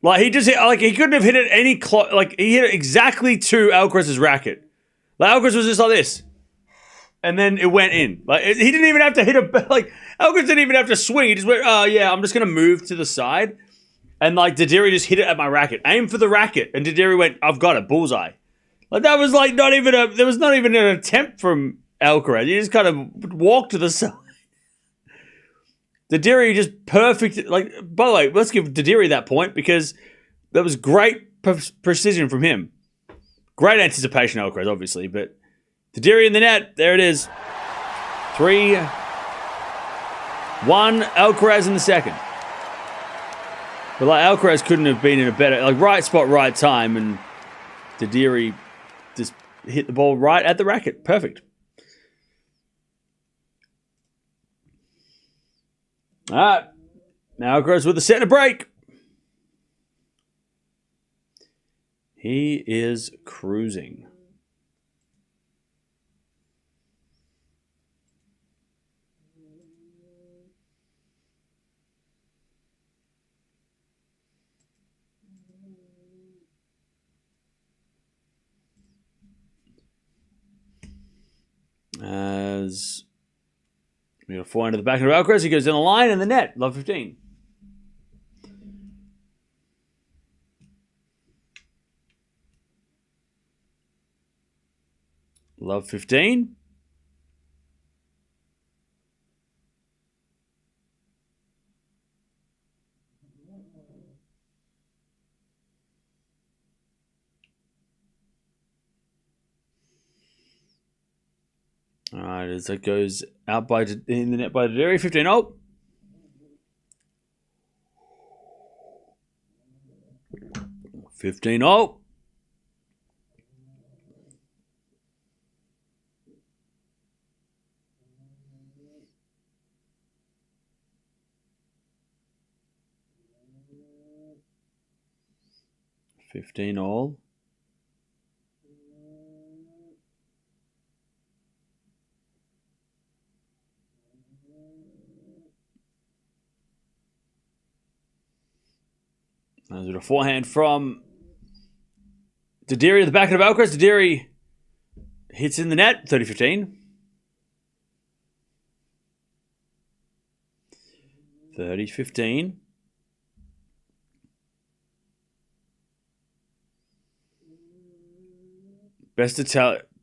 Like, he just hit, like, he couldn't have hit it any, like, he hit it exactly to Alcaraz's racket. Like, Alcaraz was just like this. And then it went in. Like, he didn't even have to hit a, like, Alcaraz didn't even have to swing. He just went, oh, yeah, I'm just going to move to the side. And, like, Darderi just hit it at my racket. Aim for the racket. And Darderi went, I've got it, bullseye. Like, that was, like, there was not even an attempt from Alcaraz. He just kind of walked to the side. Darderi just perfect. Like, by the way, let's give Darderi that point because that was great precision from him. Great anticipation, Alcaraz, obviously, but Darderi in the net. There it is. 3-1, Alcaraz in the second. But like, Alcaraz couldn't have been in a better, like, right spot, right time, and Darderi just hit the ball right at the racket. Perfect. All right. Now Alcaraz with a set and a break. He is cruising. As we got a forehand to the back of Alcaraz, he goes down the line and the net. Love 15. Love 15. All right, as that goes out in the net by Darderi, 15 all. $15 all. $15 all. There's a forehand from Darderi at the back of Alcaraz. Darderi hits in the net, 30-15. 30-15.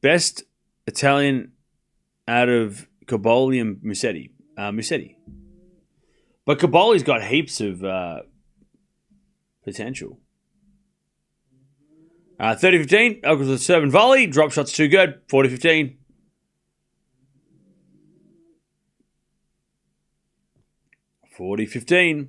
Best Italian out of Caboli and Musetti. But Caboli's got heaps of potential. 30-15. Alcaraz with a serve and volley. Drop shot's too good. 40-15. 40-15.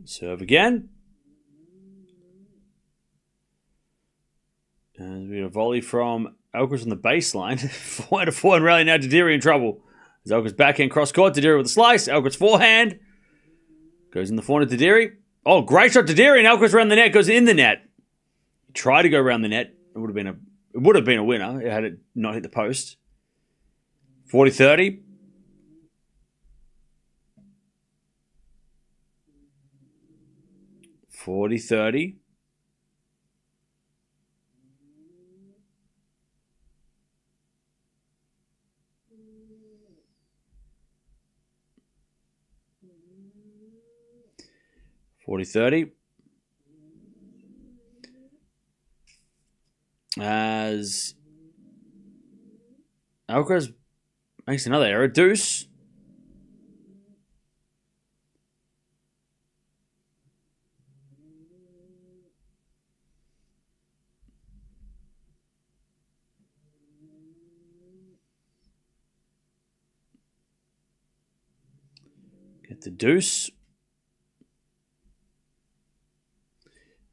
Serve again. And we get a volley from Alcaraz on the baseline. 4-4 and rally now. Darderi in trouble. As Alcaraz backhand cross court. Darderi with a slice. Alcaraz forehand. Goes in the forehand to Darderi. Oh, great shot Darderi, and Alcaraz around the net. Goes in the net. He tried to go around the net. It would have been a winner had it not hit the post. 40-30. 40-30. As Alcaraz makes another error. Deuce. Get the deuce.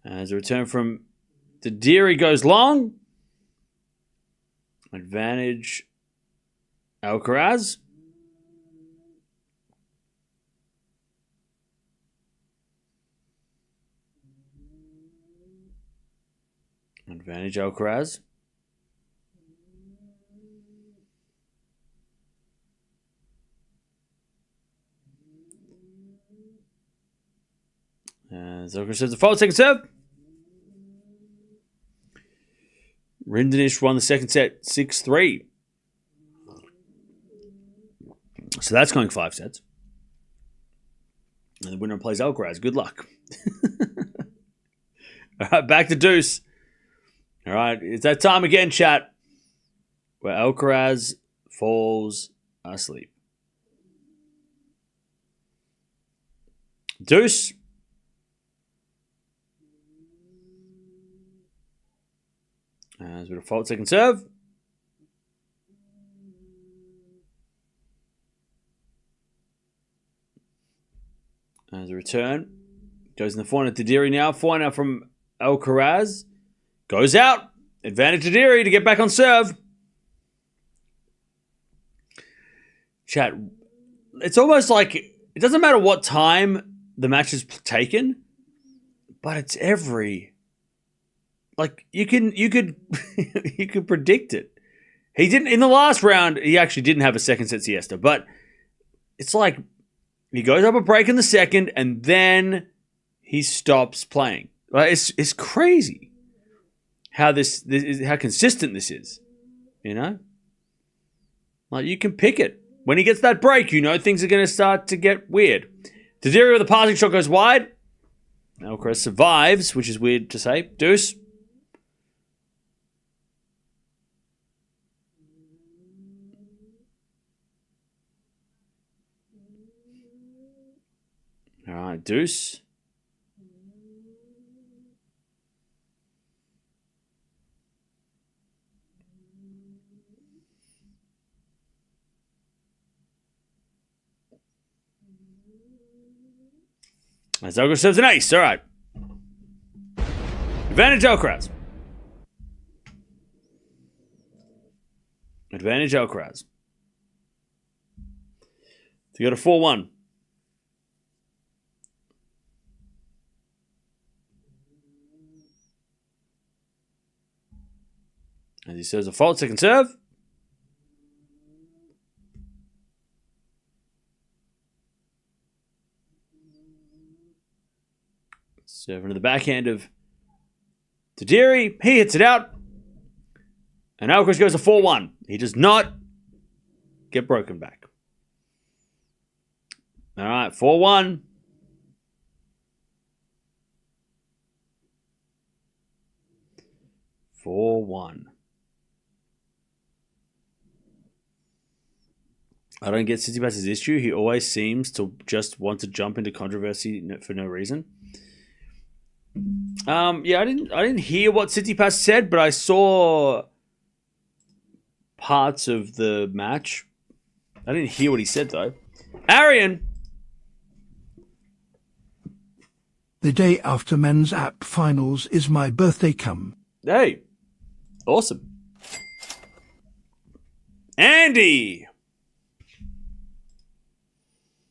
As a return from Darderi goes long. Advantage Alcaraz. Advantage Alcaraz. As Alcaraz says the fault, second serve. Rinderknecht won the second set 6-3. So that's going 5 sets. And the winner plays Alcaraz. Good luck. All right, back to deuce. All right, it's that time again, chat, where Alcaraz falls asleep. Deuce. As with a fault second serve. As a return. Goes in the forehand to Darderi now. Forehand from Alcaraz. Goes out. Advantage to Darderi to get back on serve. Chat. It's almost like it doesn't matter what time the match is taken, but it's every... Like you could you could predict it. He didn't in the last round. He actually didn't have a second set siesta, but it's like he goes up a break in the second, and then he stops playing. Like it's crazy how this is how consistent this is. You know, like you can pick it. when he gets that break, you know things are going to start to get weird. Darderi with a passing shot goes wide. Alcaraz survives, which is weird to say. Deuce. All right, deuce. As Alcaraz serves an ace. All right. Advantage Alcaraz. Advantage Alcaraz. To go to 4-1. As he serves a fault, second serve. Serving to the backhand of Darderi. He hits it out. And Alcaraz goes to 4-1. He does not get broken back. All right, 4-1. I don't get Tsitsipas's issue. He always seems to just want to jump into controversy for no reason. Yeah, I didn't hear what Tsitsipas said, but I saw parts of the match. I didn't hear what he said though. Arian. The day after men's app finals is my birthday come. Hey. Awesome. Andy.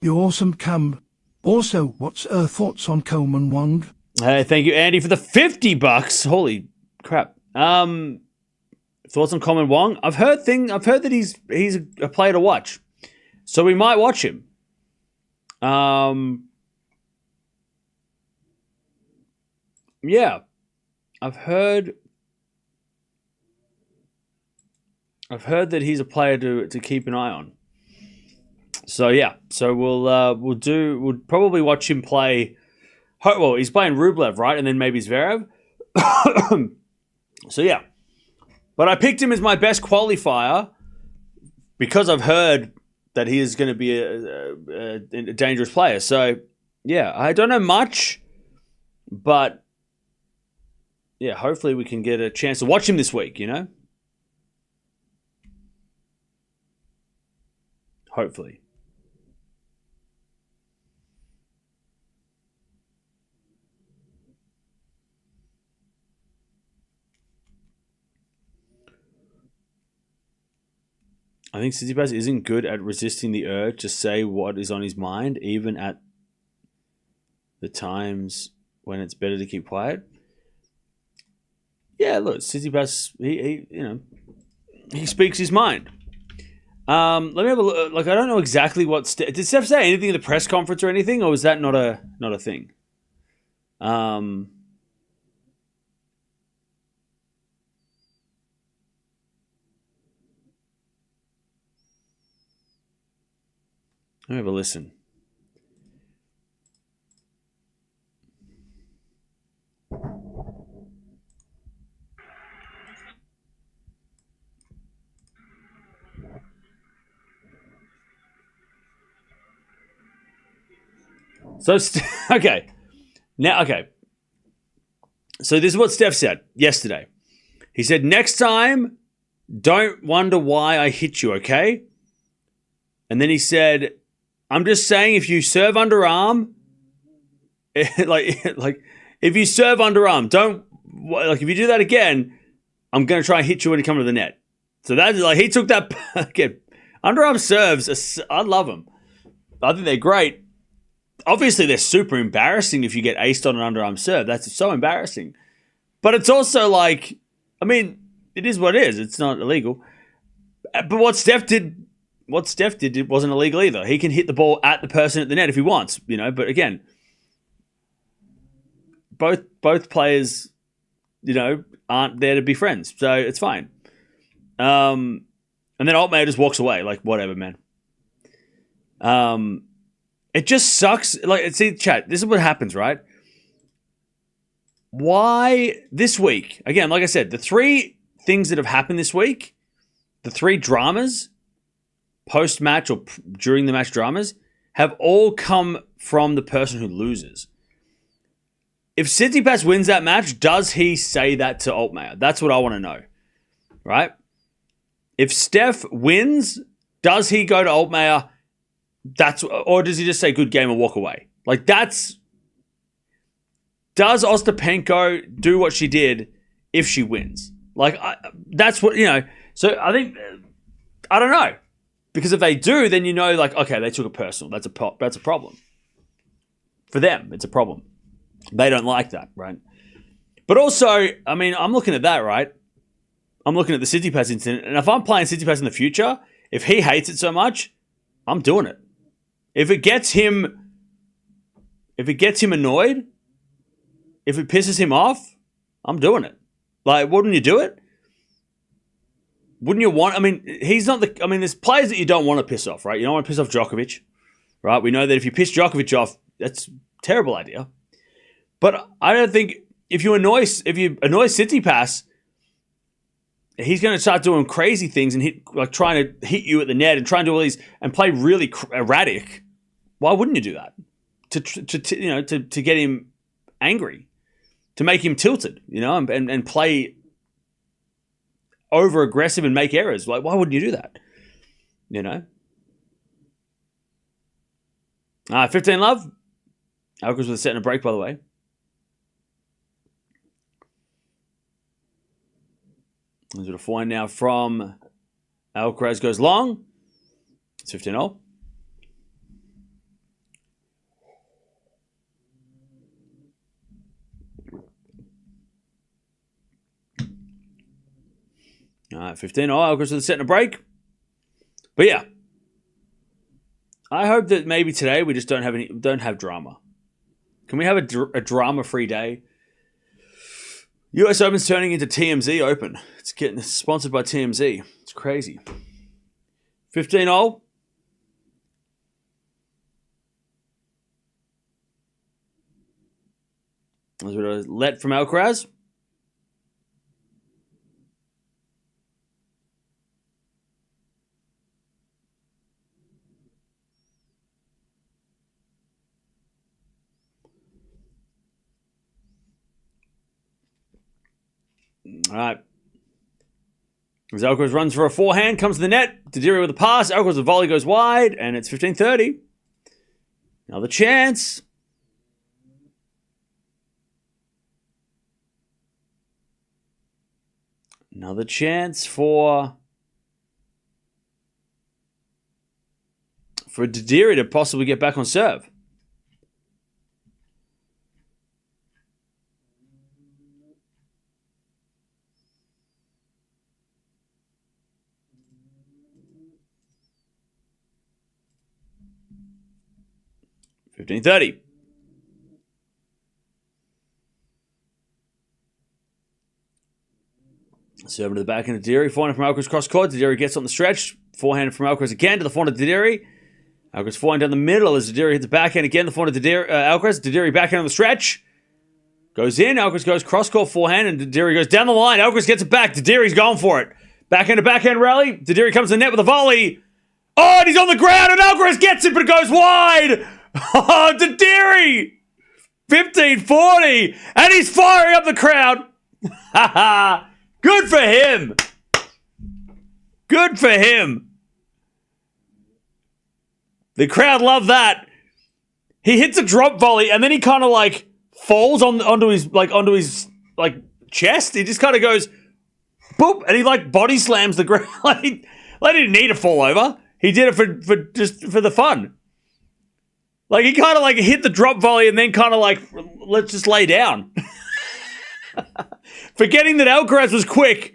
You awesome come. Also, what's thoughts on Coleman Wong? Hey, thank you, Andy, for the $50. Holy crap. Thoughts on Coleman Wong? I've heard that he's a player to watch. So we might watch him. Yeah. I've heard that he's a player to keep an eye on. So yeah. So we'll probably watch him play. Well, he's playing Rublev, right? And then maybe Zverev. So, yeah. But I picked him as my best qualifier because I've heard that he is going to be a dangerous player. So, yeah, I don't know much. But, yeah, hopefully we can get a chance to watch him this week, you know? Hopefully. I think Tsitsipas isn't good at resisting the urge to say what is on his mind, even at the times when it's better to keep quiet. Yeah, look, Tsitsipas, he speaks his mind. Let me have a look. Like, I don't know exactly what did Steph say anything in the press conference or anything, or was that not a thing? Let me have a listen. So, okay. Now, okay. So this is what Steph said yesterday. He said, next time, don't wonder why I hit you, okay? And then he said, I'm just saying if you serve underarm, like if you serve underarm, if you do that again, I'm going to try and hit you when you come to the net. So that's like, he took that, again, underarm serves, I love them. I think they're great. Obviously, they're super embarrassing if you get aced on an underarm serve. That's so embarrassing. But it's also like, I mean, it is what it is. It's not illegal. But what Steph did wasn't illegal either. He can hit the ball at the person at the net if he wants, you know. But again, both players, you know, aren't there to be friends, so it's fine. And then Altmaier just walks away, like, whatever, man. It just sucks. Like, see, chat, this is what happens, right? Why this week? Again, like I said, the three things that have happened this week, the three dramas, post-match or during the match dramas, have all come from the person who loses. If Tsitsipas wins that match, does he say that to Altmaier? That's what I want to know, right? If Steph wins, does he go to Altmaier? Or does he just say good game and walk away? Like, does Ostapenko do what she did if she wins? Like, that's what, so I think, I don't know. Because if they do, then like, okay, they took it personal. That's a problem. For them, it's a problem. They don't like that, right? But also, I mean, I'm looking at that, right? I'm looking at the Tsitsipas incident, and if I'm playing Tsitsipas in the future, if he hates it so much, I'm doing it. If it gets him annoyed, if it pisses him off, I'm doing it. Like, wouldn't you do it? Wouldn't you want? I mean, there's players that you don't want to piss off, right? You don't want to piss off Djokovic, right? We know that if you piss Djokovic off, that's a terrible idea. But I don't think if you annoy Tsitsipas, he's going to start doing crazy things and trying to hit you at the net and trying to do all these and play really erratic. Why wouldn't you do that? To get him angry, to make him tilted, and play over aggressive and make errors. Like, why wouldn't you do that? 15 love. Alcaraz with a set and a break, by the way. There's a forehand now from Alcaraz goes long. It's 15-0. All right, 15-0. Alcaraz with a set and a break. But yeah, I hope that maybe today we just don't have drama. Can we have a drama-free day? US Open's turning into TMZ Open. It's getting sponsored by TMZ. It's crazy. 15-0. There's a let from Alcaraz. All right. As Alcaraz runs for a forehand, comes to the net. Darderi with a pass. Alcaraz with a volley goes wide, and it's 15-30. Another chance. Another chance for Darderi to possibly get back on serve. $15.30. Serving to the back end of Darderi. Forehand from Alcaraz cross court. Darderi gets on the stretch. Forehand from Alcaraz again to the forehand of Darderi. Alcaraz forehand down the middle as Darderi hits the backhand again. The forehand of Alcaraz. Darderi backhand on the stretch. Goes in. Alcaraz goes cross court forehand and Darderi goes down the line. Alcaraz gets it back. Darderi's going for it. Backhand to backhand rally. Darderi comes to the net with a volley. Oh, and he's on the ground and Alcaraz gets it, but it goes wide. Oh, Darderi! 15-40, and he's firing up the crowd. Good for him. Good for him. The crowd love that. He hits a drop volley, and then he kind of like falls onto his chest. He just kind of goes boop, and he like body slams the ground. He didn't need to fall over. He did it for the fun. Like, he kind of like hit the drop volley and then kind of like, let's just lay down. Forgetting that Alcaraz was quick.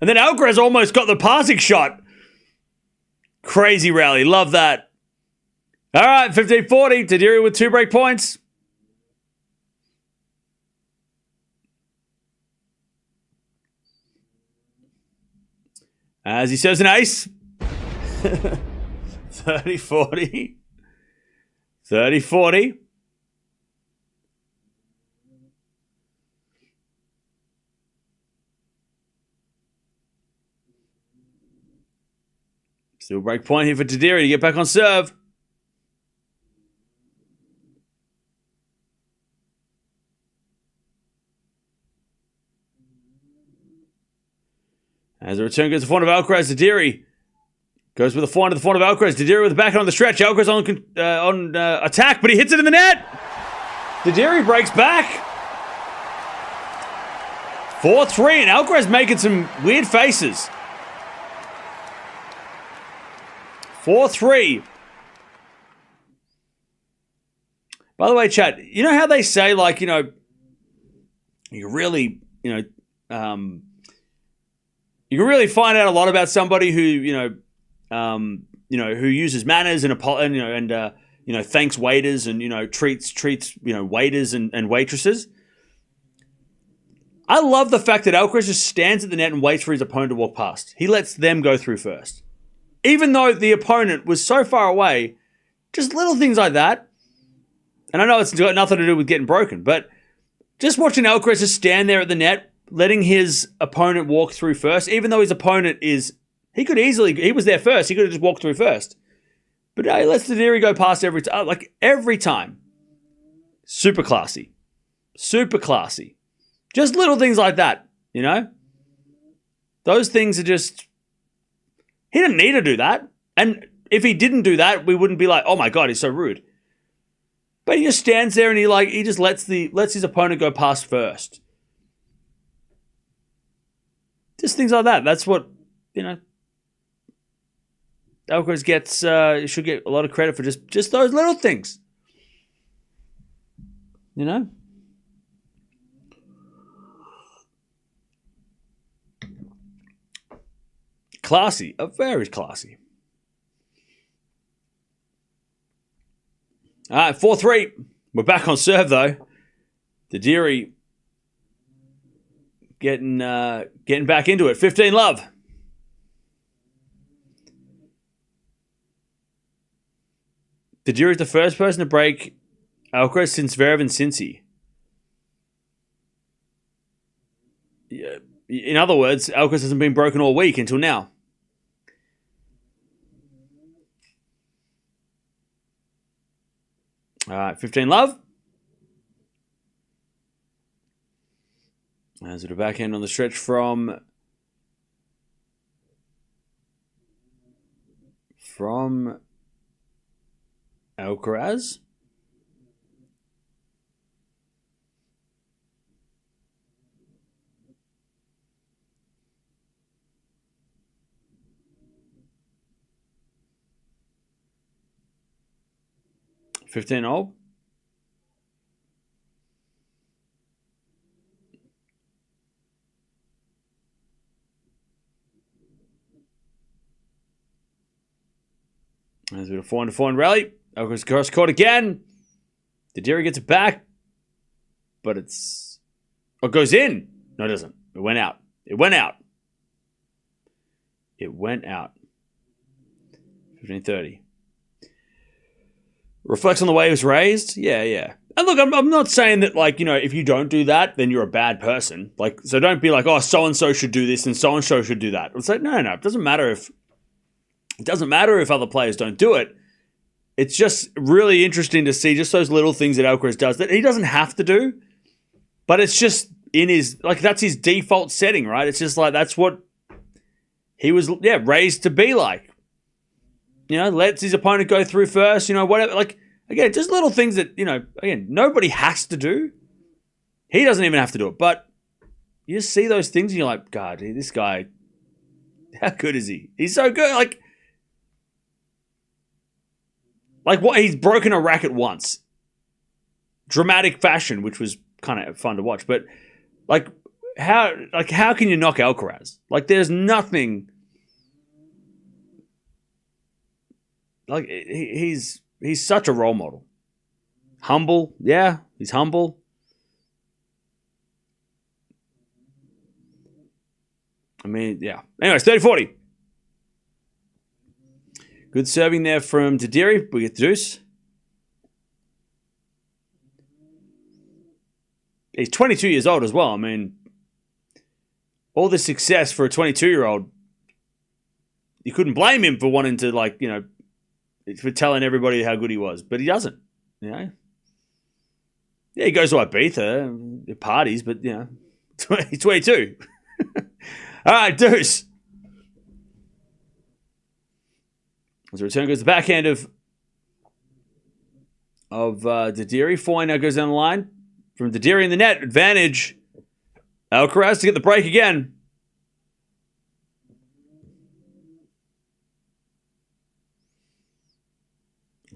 And then Alcaraz almost got the passing shot. Crazy rally. Love that. All right, 15-40. Darderi with 2 break points. As he serves an ace. 30-40. 30-40. Still break point here for Darderi to get back on serve. As the return goes to the front of Alcaraz, Darderi goes with the forehand to the front of Alcaraz. Darderi with the backhand on the stretch. Alcaraz on attack, but he hits it in the net. Darderi breaks back. 4-3, and Alcaraz making some weird faces. 4-3. By the way, chat, you know how they say, like, you know, you really, you can really find out a lot about somebody who, who uses manners and thanks waiters and, treats, waiters and waitresses. I love the fact that Alcaraz just stands at the net and waits for his opponent to walk past. He lets them go through first. Even though the opponent was so far away, just little things like that. And I know it's got nothing to do with getting broken, but just watching Alcaraz just stand there at the net, letting his opponent walk through first, even though his opponent he was there first, he could have just walked through first. But he lets Darderi go past every time. Super classy. Super classy. Just little things like that, you know? Those things are just... He didn't need to do that. And if he didn't do that, we wouldn't be like, oh my God, he's so rude. But he just stands there and he just lets his opponent go past first. Just things like that. That's what, Alcaraz gets, should get a lot of credit for just those little things. You know? Classy. Very classy. All right, 4-3. We're back on serve, though. Darderi getting back into it. 15-love. Darderi is the first person to break Alcaraz since Zverev and Cincy. Yeah. In other words, Alcaraz hasn't been broken all week until now. All right, 15-love. As it a backhand on the stretch from Alcaraz. $15-all. There's a bit of 4-4 rally. Alcaraz cross court again. Darderi gets it back. But it goes in. No, it doesn't. It went out. It went out. 15-30. Reflects on the way it was raised. Yeah. And look, I'm not saying that, if you don't do that, then you're a bad person. So don't be like, oh, so-and-so should do this and so-and-so should do that. It's like, no. It doesn't matter if other players don't do it. It's just really interesting to see just those little things that Alcaraz does that he doesn't have to do, but it's just in his, that's his default setting, right? It's just that's what he was, raised to be like. Lets his opponent go through first, whatever. Again, just little things that, again, nobody has to do. He doesn't even have to do it. But you just see those things and you're like, God, this guy, how good is he? He's so good. What? He's broken a racket once. Dramatic fashion, which was kind of fun to watch. But, how can you knock Alcaraz? There's nothing... he's such a role model. Humble, yeah, he's humble. I mean, yeah. Anyways, 30-40. Good serving there from Darderi. We get the deuce. He's 22 years old as well. I mean, all this success for a 22-year-old, you couldn't blame him for wanting to, like, you know, for telling everybody how good he was. But he doesn't, you know. Yeah, he goes to Ibiza, parties, but, you know, he's 22. All right, deuce. As the return goes to the backhand of Darderi. Forehand now goes down the line. From Darderi in the net. Advantage. Alcaraz to get the break again.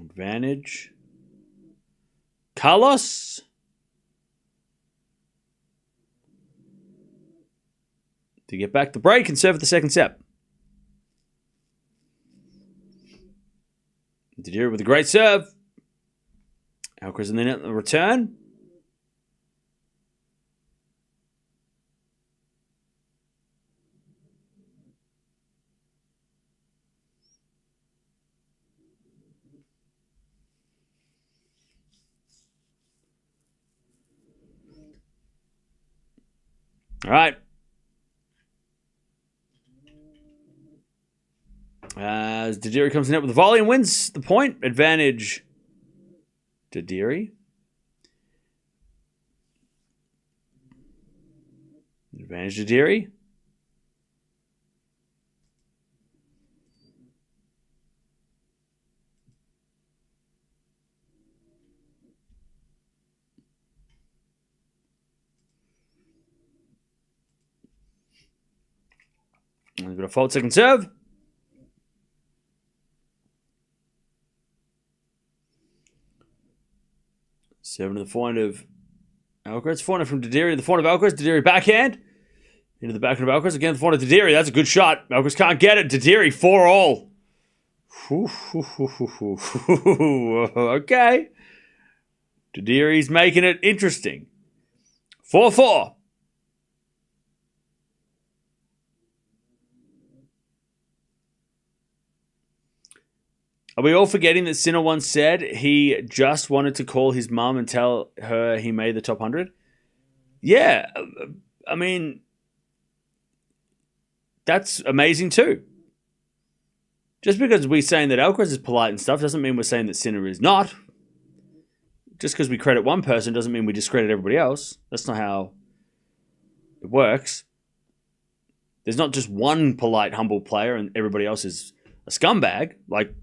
Advantage. Carlos. To get back the break and serve at the second set. Darderi with a great serve. Alcaraz in the net on the return. All right. As Darderi comes in net with the volley and wins the point. Advantage Darderi. Advantage Darderi. He's got a fault second serve. Seven to the forehand of Alcaraz. Forehand from Darderi to the forehand of Alcaraz. Darderi backhand. Into the backhand of Alcaraz. Again, the forehand of Darderi. That's a good shot. Alcaraz can't get it. Darderi, 4-all. Okay. Darderi's making it interesting. 4-4. Are we all forgetting that Sinner once said he just wanted to call his mum and tell her he made the top 100? Yeah, I mean, that's amazing too. Just because we're saying that Alcaraz is polite and stuff doesn't mean we're saying that Sinner is not. Just because we credit one person doesn't mean we discredit everybody else. That's not how it works. There's not just one polite, humble player and everybody else is a scumbag. Like,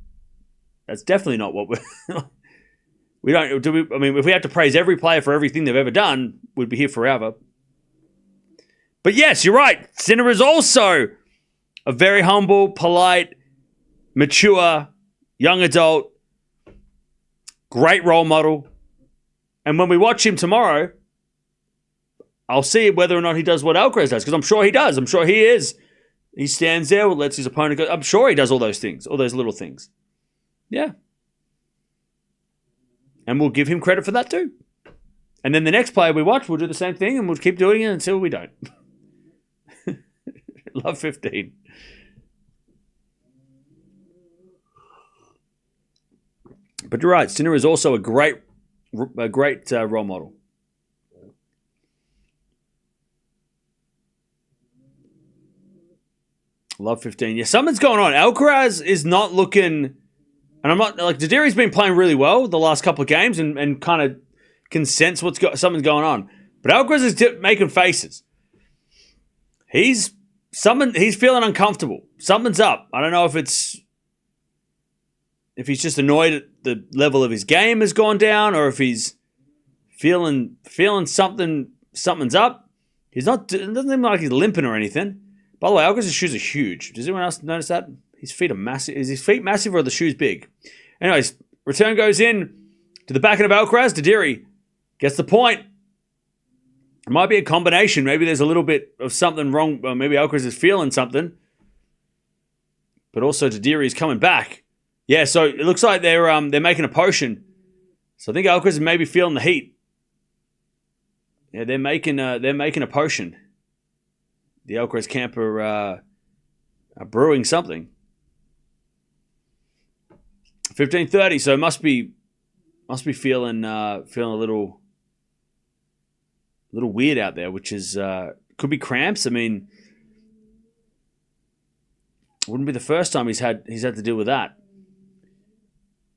that's definitely not what we're... we don't... Do we? I mean, if we had to praise every player for everything they've ever done, we'd be here forever. But yes, you're right. Sinner is also a very humble, polite, mature, young adult, great role model. And when we watch him tomorrow, I'll see whether or not he does what Alcaraz does, because I'm sure he does. I'm sure he is. He stands there, lets his opponent go. I'm sure he does all those things, all those little things. Yeah. And we'll give him credit for that too. And then the next player we watch, we'll do the same thing and we'll keep doing it until we don't. Love 15. But you're right. Sinner is also a great role model. Love 15. Yeah, something's going on. Alcaraz is not looking... And I'm not... Like, Darderi's been playing really well the last couple of games and kind of can sense something's going on. But Alcaraz is making faces. He's feeling uncomfortable. Something's up. I don't know if he's just annoyed at the level of his game has gone down, or if he's feeling something's up. It doesn't seem like he's limping or anything. By the way, Alcaraz's shoes are huge. Does anyone else notice that? His feet are massive. Is his feet massive or are the shoes big? Anyways, return goes in to the backhand of Alcaraz. Darderi gets the point. It might be a combination. Maybe there's a little bit of something wrong. Maybe Alcaraz is feeling something. But also Darderi is coming back. Yeah, so it looks like they're making a potion. So I think Alcaraz is maybe feeling the heat. Yeah, they're making a potion. The Alcaraz camp are brewing something. 15:30. So must be feeling a little weird out there, which is could be cramps. I mean, wouldn't be the first time he's had to deal with that.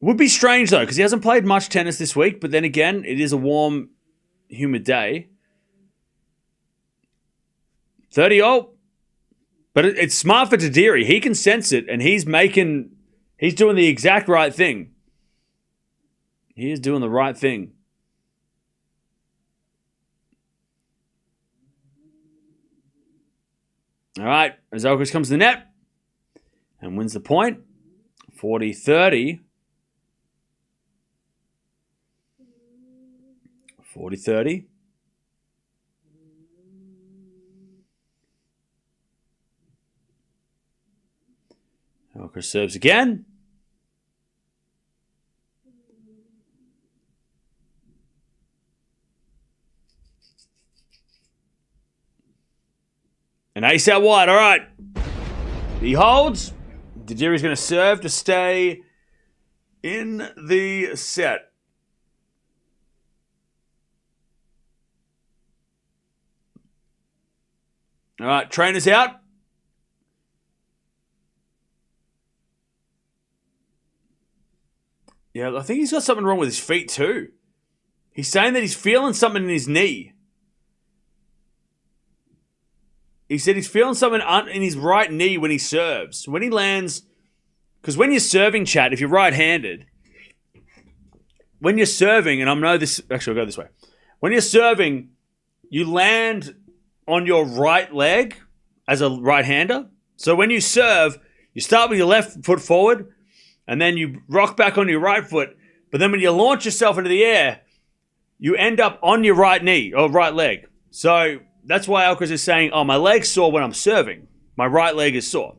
Would be strange though, because he hasn't played much tennis this week. But then again, it is a warm, humid day. 30-0. But it's smart for Darderi. He can sense it, and he's doing the exact right thing. He is doing the right thing. All right, as Alcaraz comes to the net and wins the point. 40-30. 40-30. Alcaraz serves again. An ace out wide. All right. He holds. Darderi's going to serve to stay in the set. All right. Trainer's out. Yeah, I think he's got something wrong with his feet too. He's saying that he's feeling something in his knee. He said he's feeling something in his right knee when he serves. When he lands, because when you're serving, chat, if you're right-handed, when you're serving, and I know this, actually I'll go this way. When you're serving, you land on your right leg as a right-hander. So when you serve, you start with your left foot forward, and then you rock back on your right foot. But then when you launch yourself into the air, you end up on your right knee or right leg. So that's why Alcaraz is saying, oh, my leg's sore when I'm serving. My right leg is sore.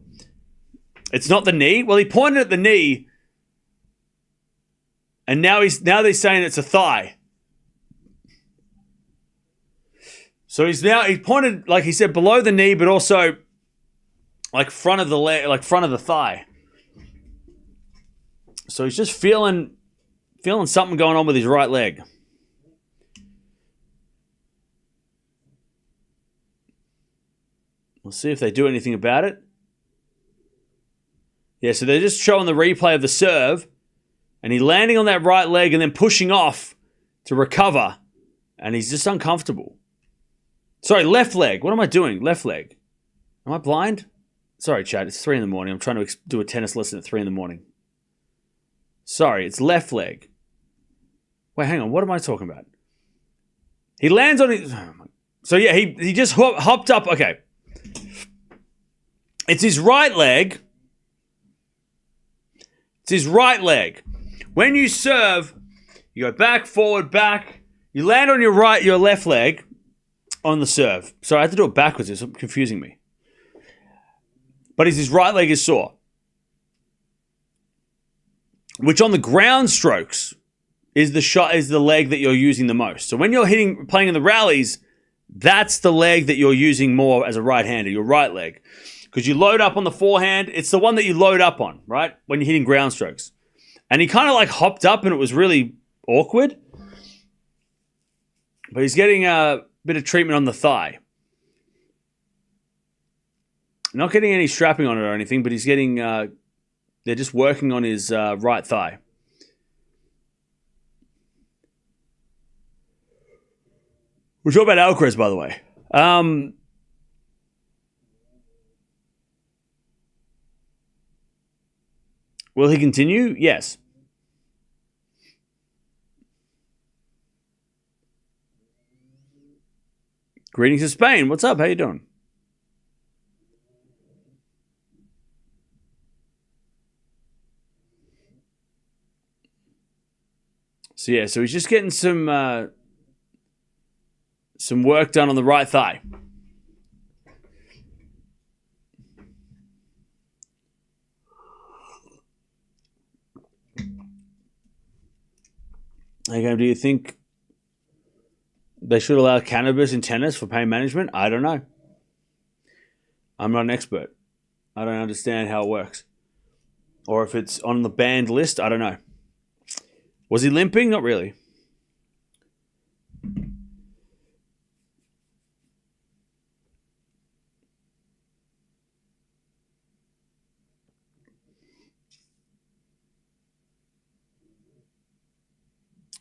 It's not the knee. Well, he pointed at the knee, and now they're saying it's a thigh. So he pointed, like he said, below the knee, but also like front of the leg, like front of the thigh. So he's just feeling something going on with his right leg. We'll see if they do anything about it. Yeah, so they're just showing the replay of the serve, and he's landing on that right leg and then pushing off to recover, and he's just uncomfortable. Sorry, left leg. What am I doing? Left leg. Am I blind? Sorry, Chad. It's 3 a.m. I'm trying to do a tennis lesson at 3 a.m. Sorry, it's left leg. Wait, hang on. What am I talking about? He lands on his... So, yeah, he just hopped up. Okay. It's his right leg. It's his right leg. When you serve, you go back, forward, back. You land on your left leg on the serve. Sorry, I have to do it backwards. It's confusing me. But his right leg is sore. Which on the ground strokes is the leg that you're using the most. So when you're playing in the rallies, that's the leg that you're using more as a right-hander, your right leg. Because you load up on the forehand, it's the one that you load up on, right? When you're hitting ground strokes. And he kind of like hopped up and it was really awkward. But he's getting a bit of treatment on the thigh. Not getting any strapping on it or anything, but he's getting... they're just working on his right thigh. We're talking about Alcaraz, by the way. Will he continue? Yes. Greetings to Spain. What's up? How you doing? So yeah, so he's just getting some work done on the right thigh. Okay, do you think they should allow cannabis in tennis for pain management? I don't know. I'm not an expert. I don't understand how it works. or if it's on the banned list. I don't know. Was he limping? Not really.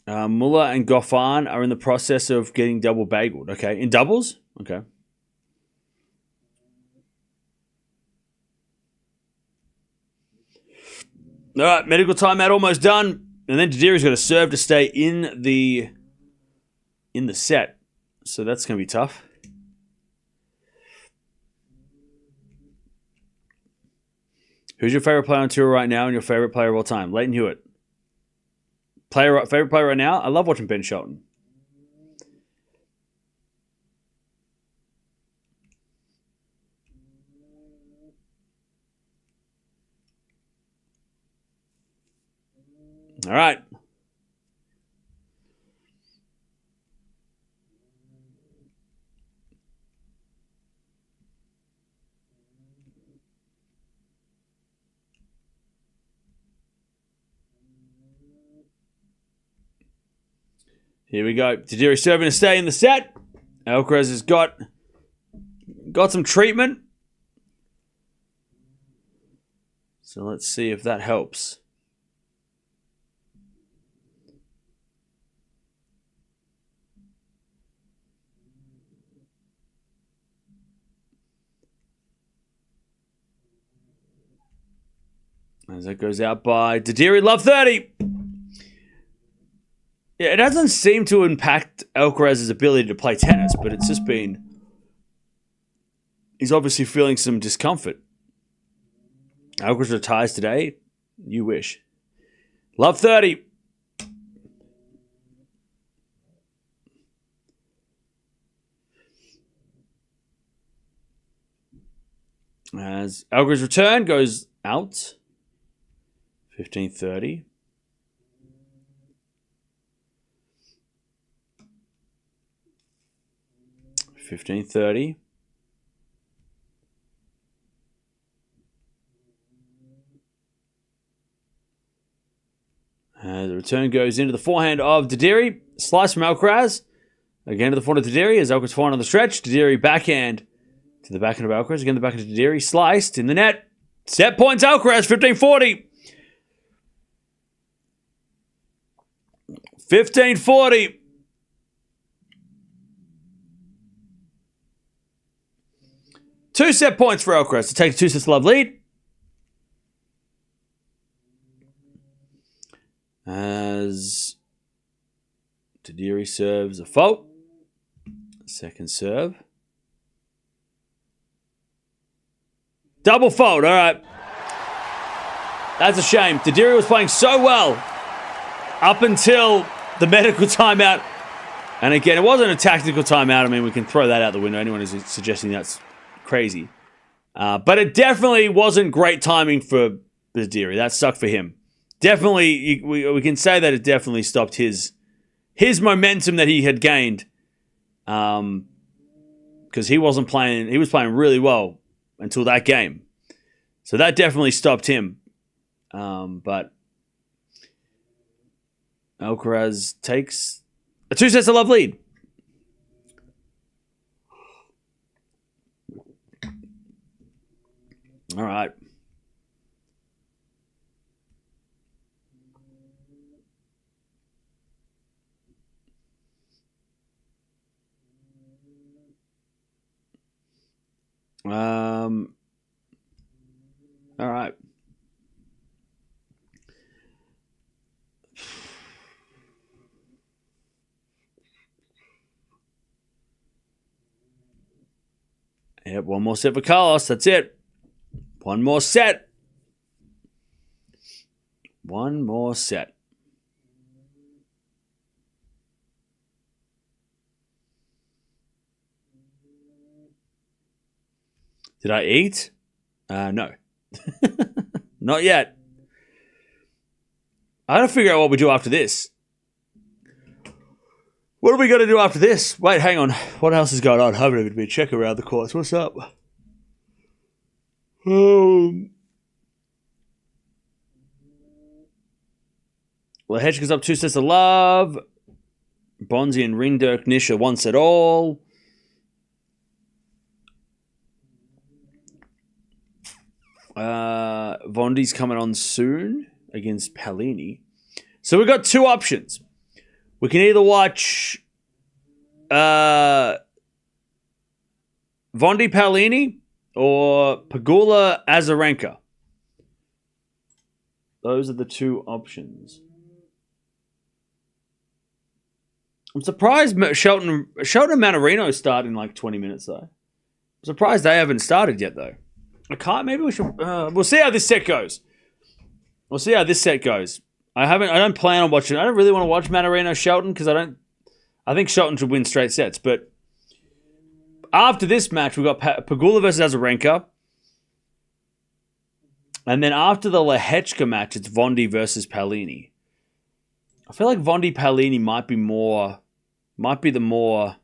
Muller and Goffin are in the process of getting double bageled. Okay, in doubles? Okay. All right, medical timeout almost done. And then Darderi's got to serve to stay in the set. So that's going to be tough. Who's your favorite player on tour right now and your favorite player of all time? Leighton Hewitt. Favorite player right now? I love watching Ben Shelton. All right. Here we go. Darderi serving to stay in the set. Alcaraz has got some treatment. So let's see if that helps. As that goes out by Darderi, love 30. Yeah, it doesn't seem to impact Alcaraz's ability to play tennis, but it's just been... He's obviously feeling some discomfort. Alcaraz retires today. You wish. Love 30. As Alcaraz's return goes out. 15-30. $15.30. The return goes into the forehand of Darderi. Slice from Alcaraz. Again to the forehand of Darderi as Alcaraz forehand on the stretch. Darderi backhand to the backhand of Alcaraz. Again the backhand of Darderi. Sliced in the net. Set points Alcaraz. 15-40. 15-40. Two set points for Alcaraz to take a 2-6 lead. As Darderi serves a fault. Second serve. Double fault, all right. That's a shame. Darderi was playing so well up until the medical timeout. And again, it wasn't a tactical timeout. I mean, we can throw that out the window. Anyone who's suggesting that's crazy. But it definitely wasn't great timing for Darderi. That sucked for him. Definitely, we can say that it definitely stopped his momentum that he had gained. Because he wasn't playing, he was playing really well until that game. So that definitely stopped him. But Alcaraz takes a 2-6 lead. All right. All right. Yep, one more set for Carlos. That's it. One more set. One more set. Did I eat? No. Not yet. I gotta figure out what we do after this. What are we gonna do after this? Wait, hang on. What else is going on? I haven't even been checking around the course. What's up? Lehechka's up 2 sets to love. Bonzi and Ringdirk Nisha 1 set all. Vondi's coming on soon against Pellini. So we've got 2 options. We can either watch Vondi Pellini or Pegula Azarenka. Those are the 2 options. I'm surprised Shelton and Manarino start in like 20 minutes though. I'm surprised they haven't started yet though. Maybe we should. We'll see how this set goes. I don't plan on watching. I don't really want to watch Manarino Shelton because I think Shelton should win straight sets. But after this match, we've got Pegula versus Azarenka. And then after the Lehechka match, it's Vondi versus Pellini. I feel like Vondi Pellini might be the more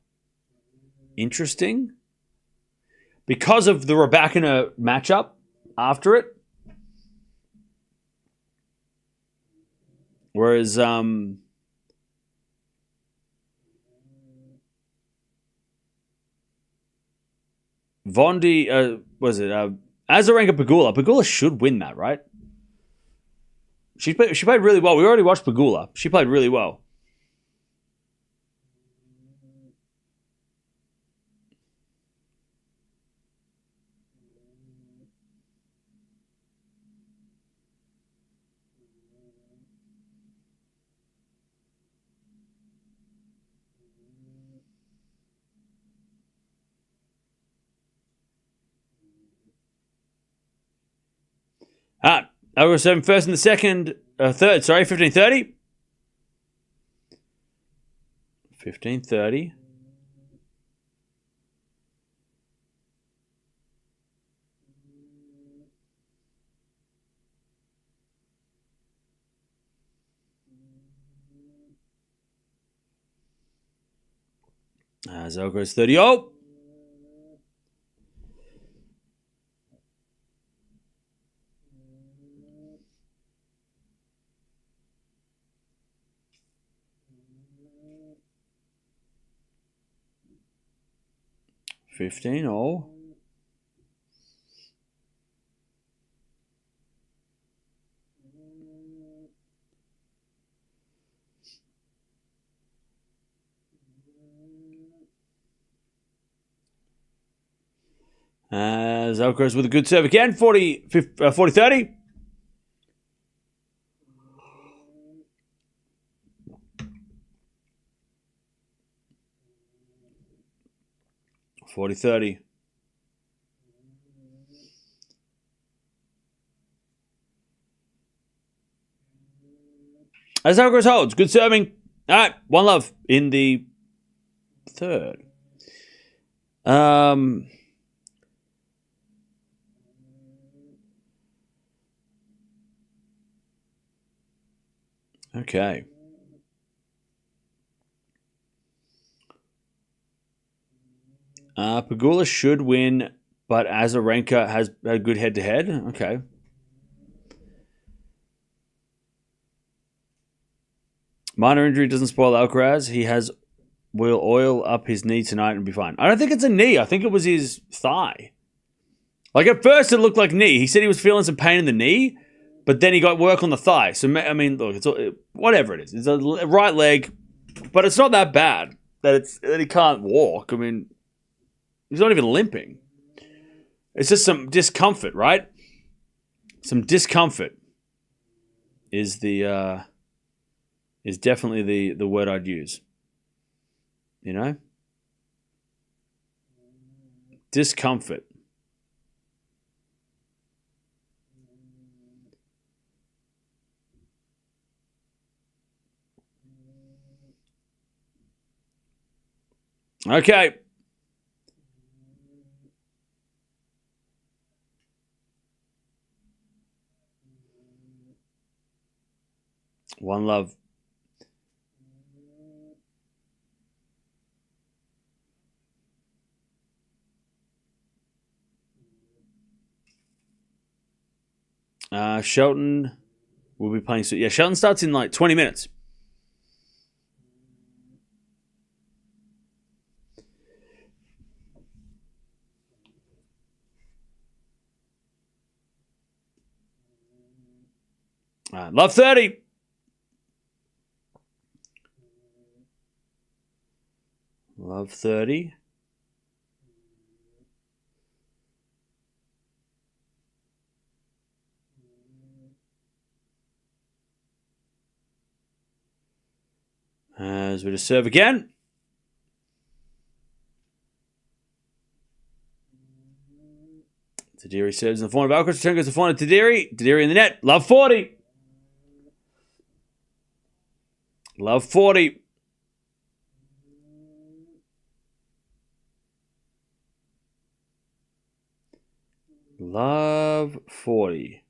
interesting because of the Rybakina matchup after it. Whereas Vondi, Azarenka Pegula. Pegula should win that, right? She played really well. We already watched Pegula. She played really well. Over 7 first and the third, 15:30. 15:30. Alcaraz 30. Oh! $15 all. Alcaraz with a good serve again. 40-30. $40-30. As Alcaraz holds, good serving. All right, 1-love in the third. Okay. Pegula should win, but Azarenka has a good head-to-head. Okay. Minor injury doesn't spoil Alcaraz. Will oil up his knee tonight and be fine. I don't think it's a knee. I think it was his thigh. Like at first it looked like knee. He said he was feeling some pain in the knee, but then he got work on the thigh. So, I mean, look, whatever it is. It's a right leg, but it's not that bad that he can't walk. I mean, he's not even limping. It's just some discomfort, right? Some discomfort is definitely the word I'd use. You know? Discomfort. Okay. One love. Shelton We'll be playing soon. Yeah, Shelton starts in like 20 minutes. All right, love 30. Love 30. As we just serve again. Darderi serves in the forehand of Alcaraz. Return goes to forehand of Darderi. Darderi in the net. Love 40. Love 40. Love 40.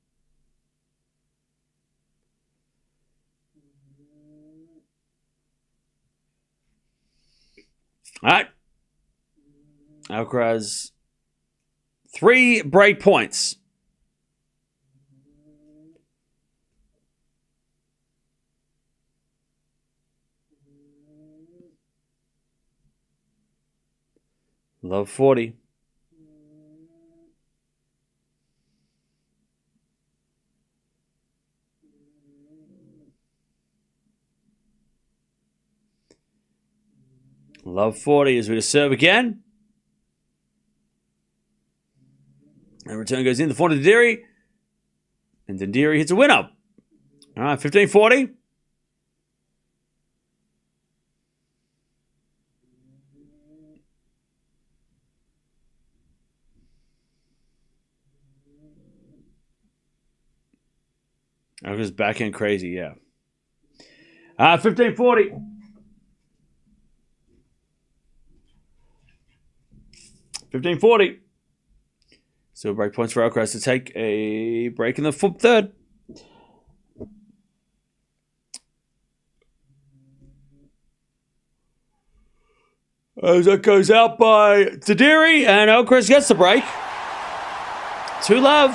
All right. Alcaraz, 3 break points. Love 40. Love 40 as we just serve again. And return goes in. The forehand to Darderi. And Darderi hits a winner. All right, 15-40. Alcaraz backhand crazy, yeah. 15-40. 15-40. So break points for Alcaraz to take a break in the third. As that goes out by Darderi, and Alcaraz gets the break. 2-love.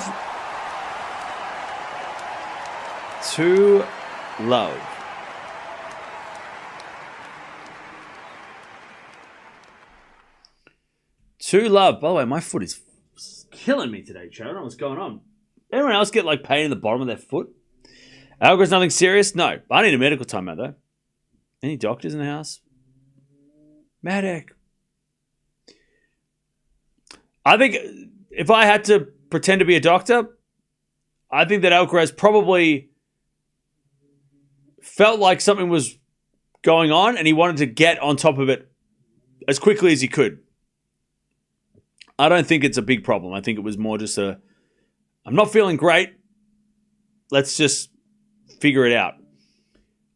2-love. Two love. By the way, my foot is killing me today, Chad. I don't know what's going on. Anyone else get like pain in the bottom of their foot? Alcaraz, nothing serious? No. I need a medical timeout though. Any doctors in the house? Medic. I think if I had to pretend to be a doctor, I think that Alcaraz probably felt like something was going on and he wanted to get on top of it as quickly as he could. I don't think it's a big problem. I think it was more just I'm not feeling great. Let's just figure it out.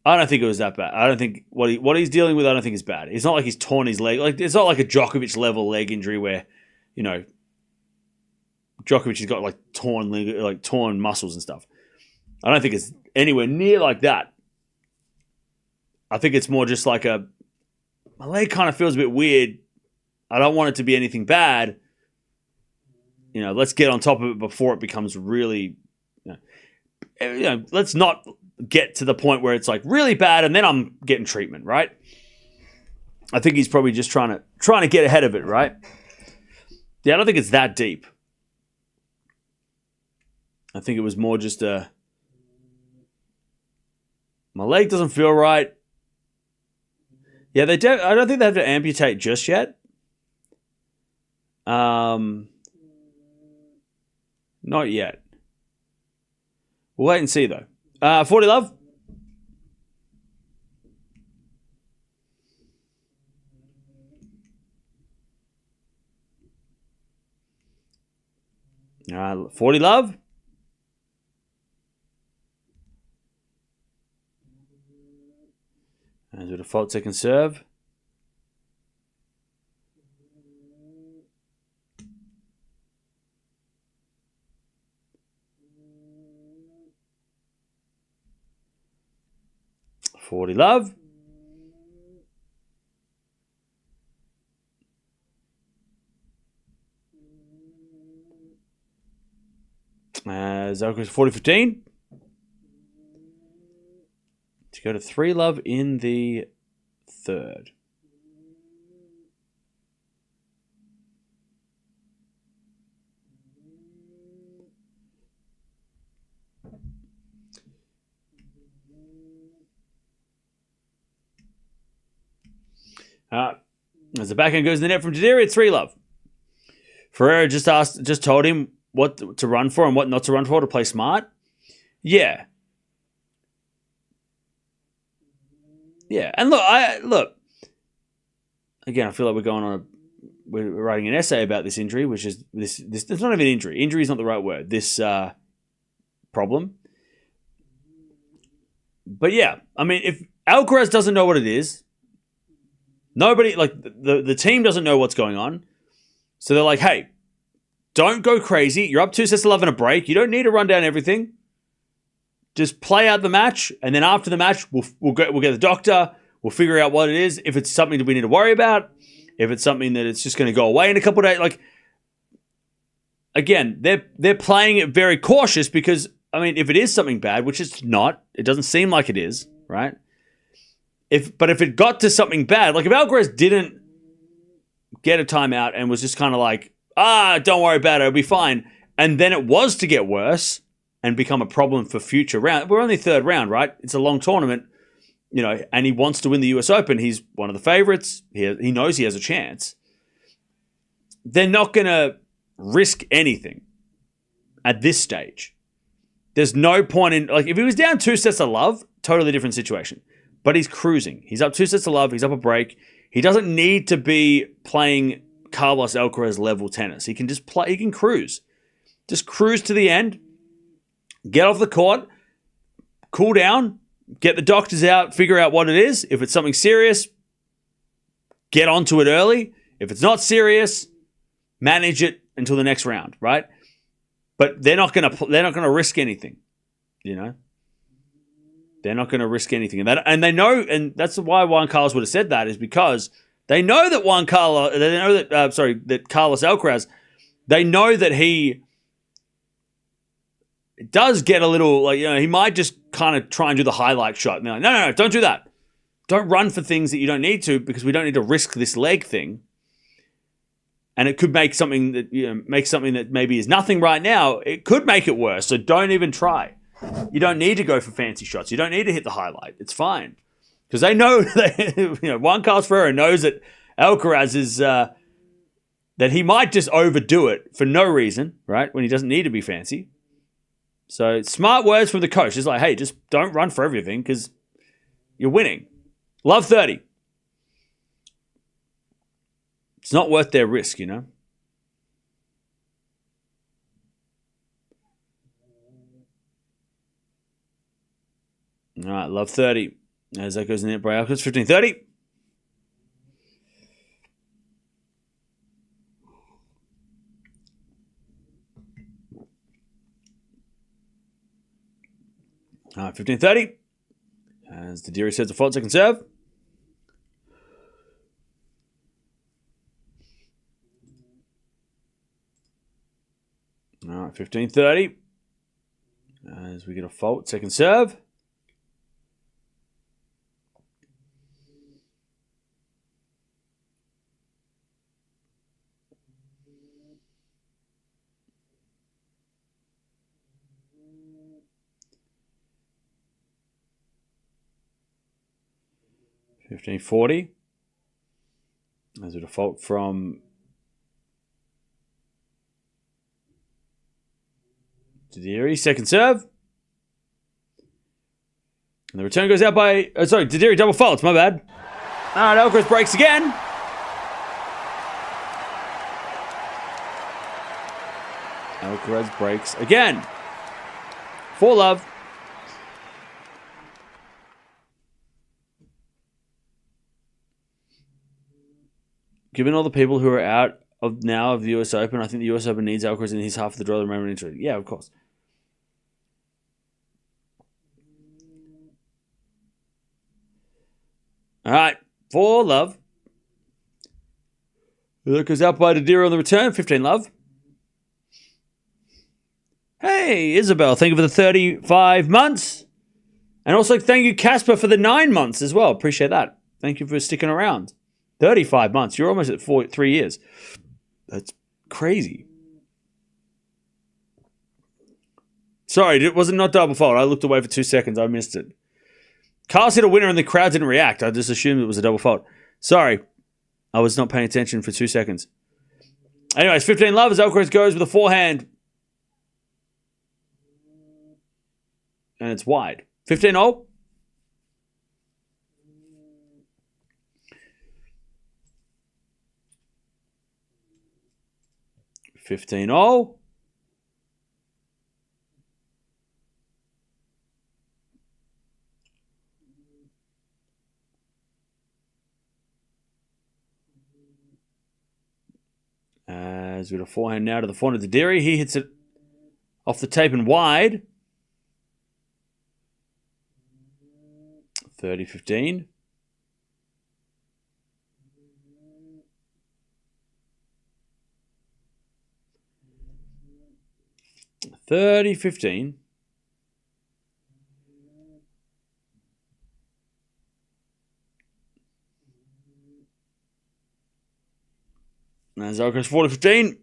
I don't think it was that bad. I don't think what he's dealing with, I don't think is bad. It's not like he's torn his leg. Like it's not like a Djokovic level leg injury where, you know, Djokovic has got like torn muscles and stuff. I don't think it's anywhere near like that. I think it's more just like my leg kind of feels a bit weird. I don't want it to be anything bad. You know, let's get on top of it before it becomes really, let's not get to the point where it's like really bad and then I'm getting treatment, right? I think he's probably just trying to get ahead of it, right? Yeah, I don't think it's that deep. I think it was more just my leg doesn't feel right. Yeah, I don't think they have to amputate just yet. Not yet. We'll wait and see though. 40 love. All right, 40 love. As a default second serve. $40 love. Alcaraz 40-15. go to 3-love in the third. As the backhand goes in the net from Darderi, it's 3-love. Ferreira just told him what to run for and what not to run for to play smart. Yeah. Yeah. And look. Again, I feel like we're writing an essay about this injury, which is this. It's not even injury. Injury is not the right word. This problem. But yeah, I mean, if Alcaraz doesn't know what it is, nobody, like the team doesn't know what's going on. So they're like, hey, don't go crazy. You're up 2-11 in a break. You don't need to run down everything. Just play out the match, and then after the match, we'll get the doctor. We'll figure out what it is. If it's something that we need to worry about, if it's something that it's just going to go away in a couple of days. Like, again, they're playing it very cautious because, I mean, if it is something bad, which it's not, it doesn't seem like it is, right? But if it got to something bad, like if Alcaraz didn't get a timeout and was just kind of like, don't worry about it, it'll be fine. And then it was to get worse and become a problem for future round. We're only third round, right? It's a long tournament, and he wants to win the US Open. He's one of the favorites. He knows he has a chance. They're not going to risk anything at this stage. There's no point in, like, if he was down 2-love, totally different situation. But he's cruising. He's up 2-love. He's up a break. He doesn't need to be playing Carlos Alcaraz level tennis. He can just play. He can cruise. Just cruise to the end. Get off the court. Cool down. Get the doctors out. Figure out what it is. If it's something serious, get onto it early. If it's not serious, manage it until the next round. Right? But they're not going to risk anything. They're not going to risk anything. And they know, and that's why Juan Carlos would have said that, is because they know that that Carlos Alcaraz, they know that he does get a little, like, he might just kind of try and do the highlight shot. And they're like, no, don't do that. Don't run for things that you don't need to, because we don't need to risk this leg thing. And it could make something that maybe is nothing right now. It could make it worse. So don't even try. You don't need to go for fancy shots. You don't need to hit the highlight. It's fine. Because they know that, Juan Carlos Ferreira knows that Alcaraz is, that he might just overdo it for no reason, right? When he doesn't need to be fancy. So smart words from the coach. It's like, hey, just don't run for everything because you're winning. Love 30. It's not worth their risk, All right, love 30. As that goes in the net by Alcaraz, 15-30. All right, 15-30. As Darderi sets a fault, second serve. All right, 15-30. As we get a fault, second serve. $15.40 as a default from Darderi, second serve. And the return goes out by, Darderi double faults, my bad. All right, Alcaraz breaks again. Alcaraz breaks again. 4-love. Given all the people who are out of the US Open, I think the US Open needs Alcaraz in his half of the draw to remain interested. Yeah, of course. All right, 4-love. That goes out by Darderi on the return, 15-love. Hey, Isabel, thank you for the 35 months. And also, thank you, Casper, for the 9 months as well. Appreciate that. Thank you for sticking around. 35 months. You're almost at 3 years. That's crazy. Sorry, was it not double fault? I looked away for 2 seconds. I missed it. Carlos hit a winner and the crowd didn't react. I just assumed it was a double fault. Sorry. I was not paying attention for 2 seconds. Anyways, 15 love as Alcaraz goes with a forehand. And it's wide. 15-0. As with a forehand now to the forehand of Darderi. He hits it off the tape and wide. 30-15. As Alcaraz 40-15.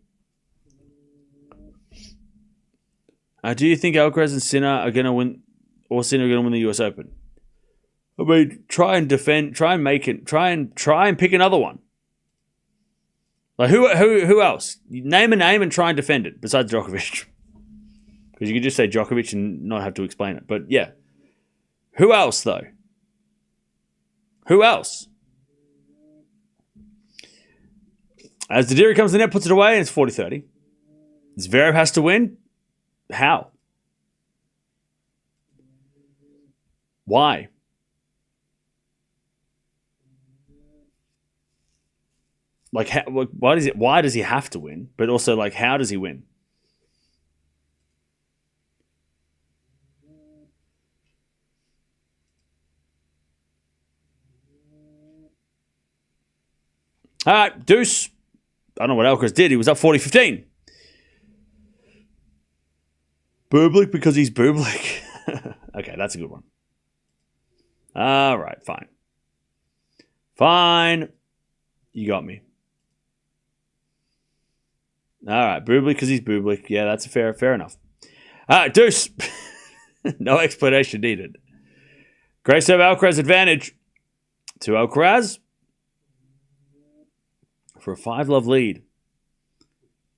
Do you think Alcaraz and Sinner are going to win, or Sinner are going to win the US Open? I mean, try and defend, try and make it, try and pick another one. Like who else? Name a name and try and defend it besides Djokovic. Because you could just say Djokovic and not have to explain it. But yeah, who else though? Who else? As Darderi comes to the net, puts it away, and it's 40-30. Zverev has to win. How? Why? Like, why does he have to win? But also, like, how does he win? All right, deuce. I don't know what Alcaraz did. He was up 40-15. Bublik because he's Bublik. Okay, that's a good one. All right, fine. Fine. You got me. All right, Bublik because he's Bublik. Yeah, that's fair enough. All right, deuce. No explanation needed. Great serve, Alcaraz advantage to Alcaraz for a 5-love lead.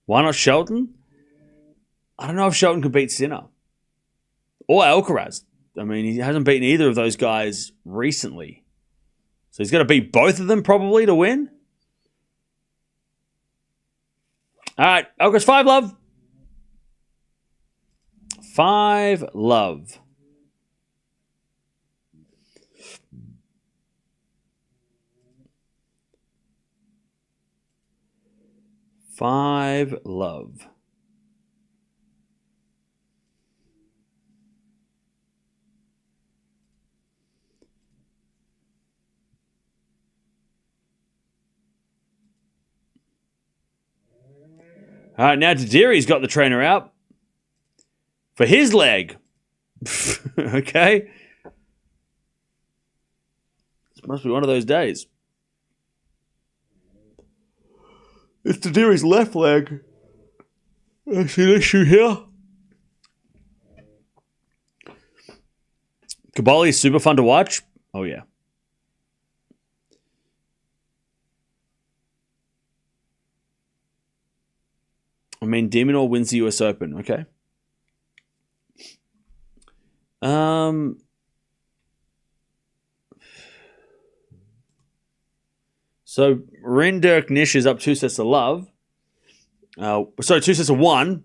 Why not Shelton? I don't know if Shelton can beat Sinner or Alcaraz. I mean, he hasn't beaten either of those guys recently. So he's got to beat both of them probably to win. All right, Alcaraz 5-love. 5-love. Five-love. All right, now Darderi's got the trainer out for his leg. Okay. This must be one of those days. It's Darderi's left leg. I see an issue here. Kabali is super fun to watch. Oh, yeah. I mean, Demonor wins the US Open, okay? So, Rinderk Nish is up 2 sets of love. 2 sets of 1.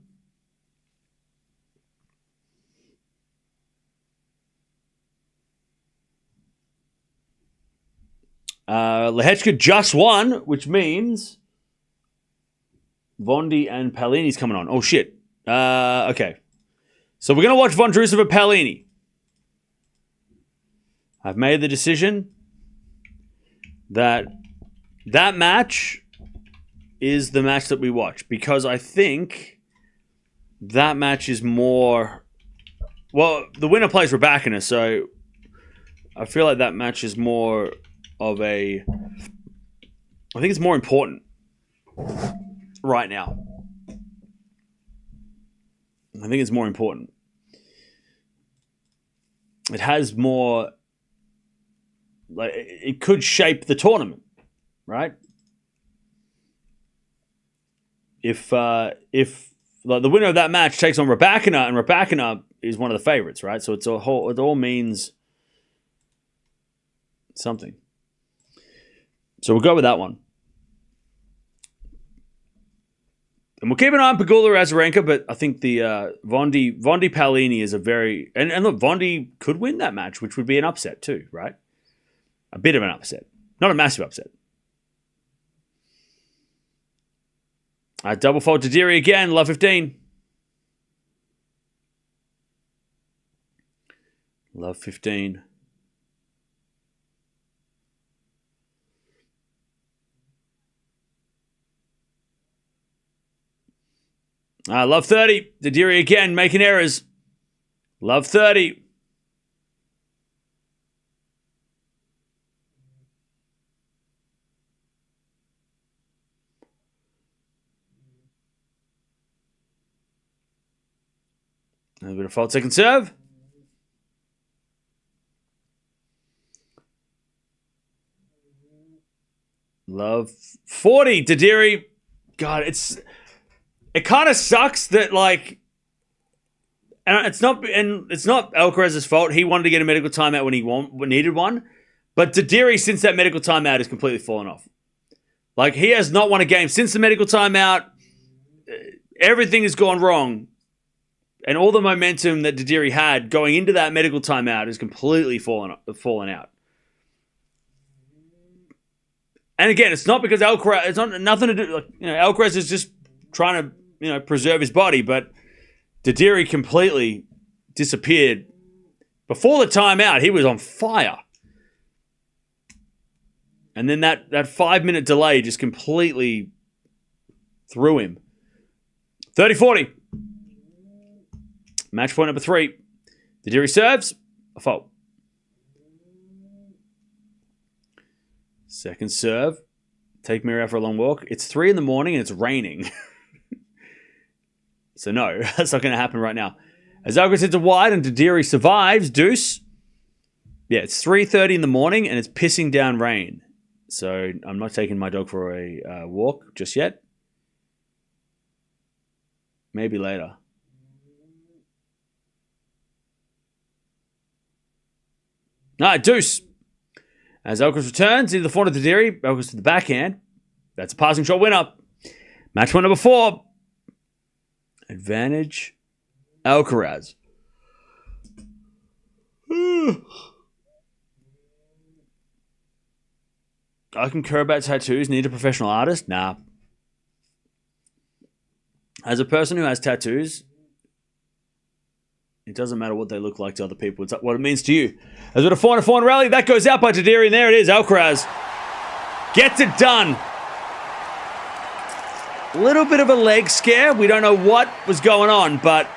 Lehechka just won, which means Vondi and Palini's coming on. Oh, shit. Okay. So we're going to watch Vondrousova Palini. I've made the decision that match is the match that we watch because I think that match is more... Well, the winner plays Rybakina, so I feel like that match is more of a... I think it's more important right now. I think it's more important. It has more... Like, it could shape the tournament, right? If the winner of that match takes on Raducanu, and Raducanu is one of the favorites, right? So it all means something. So we'll go with that one. And we'll keep an eye on Pegula Azarenka, but I think the Vondi Paolini is a very... And look, Vondi could win that match, which would be an upset too, right? A bit of an upset. Not a massive upset. Double fault to Darderi again. Love 15. Love 15. Love 30. Darderi again, making errors. Love 30. A bit of fault second serve. Love 40. Darderi. God, it kind of sucks that, like, and it's not Alcaraz's fault. He wanted to get a medical timeout when he needed one, but Darderi, since that medical timeout, has completely fallen off. Like, he has not won a game since the medical timeout. Everything has gone wrong, and all the momentum that Darderi had going into that medical timeout has completely fallen out. And again, it's not because Alcaraz. It's not nothing to do. Like, Alcaraz is just trying to preserve his body, but Darderi completely disappeared. Before the timeout, he was on fire. And then that 5-minute delay just completely threw him. 30-40. Match point number 3. Darderi serves. A fault. Second serve. Take Mirra out for a long walk. It's 3 in the morning and it's raining. So no, that's not going to happen right now. As Alcaraz hits a wide and Darderi survives, deuce. Yeah, it's 3:30 in the morning and it's pissing down rain. So I'm not taking my dog for a walk just yet. Maybe later. Deuce. As Alcaraz returns into the front of Darderi, Alcaraz to the backhand. That's a passing shot winner. Match point number 4. Advantage, Alcaraz. I concur about tattoos. Need a professional artist? Nah. As a person who has tattoos, it doesn't matter what they look like to other people. It's what it means to you. As with a 4-4 rally, that goes out by Darderi, and there it is. Alcaraz gets it done. A little bit of a leg scare. We don't know what was going on, but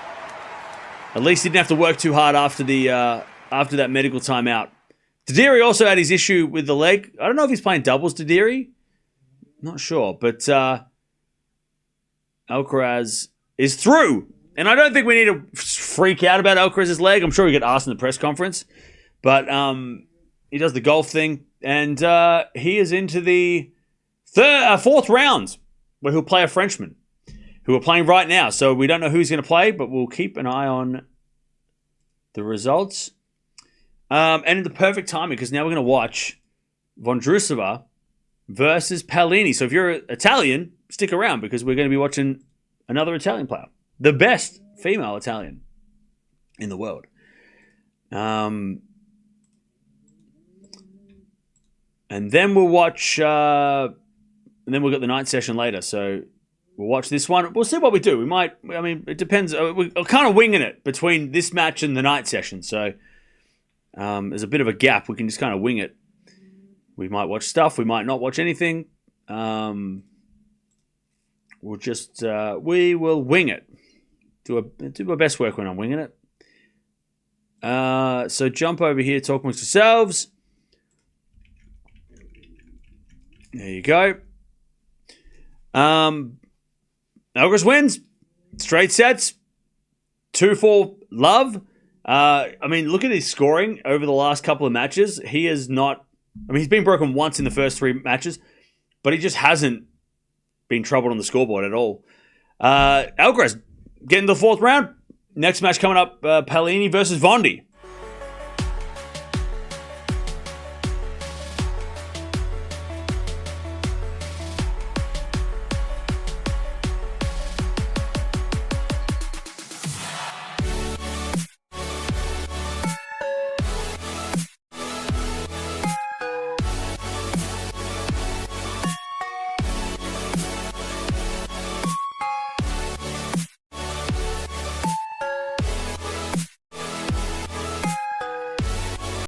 at least he didn't have to work too hard after that medical timeout. Darderi also had his issue with the leg. I don't know if he's playing doubles, Darderi. Not sure, but Alcaraz is through. And I don't think we need to freak out about Alcaraz's leg. I'm sure he get asked in the press conference. But he does the golf thing. And he is into the fourth round, where he'll play a Frenchman who are playing right now. So we don't know who he's going to play, but we'll keep an eye on the results. And in the perfect timing, because now we're going to watch Vondrousova versus Paolini. So if you're Italian, stick around, because we're going to be watching another Italian player. The best female Italian in the world. And then we'll watch... and then we'll get the night session later. So we'll watch this one. We'll see what we do. We might... I mean, it depends. We're kind of winging it between this match and the night session. So there's a bit of a gap. We can just kind of wing it. We might watch stuff. We might not watch anything. We'll just... we will wing it. Do our best work when I'm winging it. So jump over here, talk amongst yourselves. There you go. Alcaraz wins. Straight sets. 2-4 love. I mean, look at his scoring over the last couple of matches. He is not... I mean, he's been broken once in the first 3 matches, but he just hasn't been troubled on the scoreboard at all. Alcaraz getting to the 4th round. Next match coming up, Paolini versus Vondi.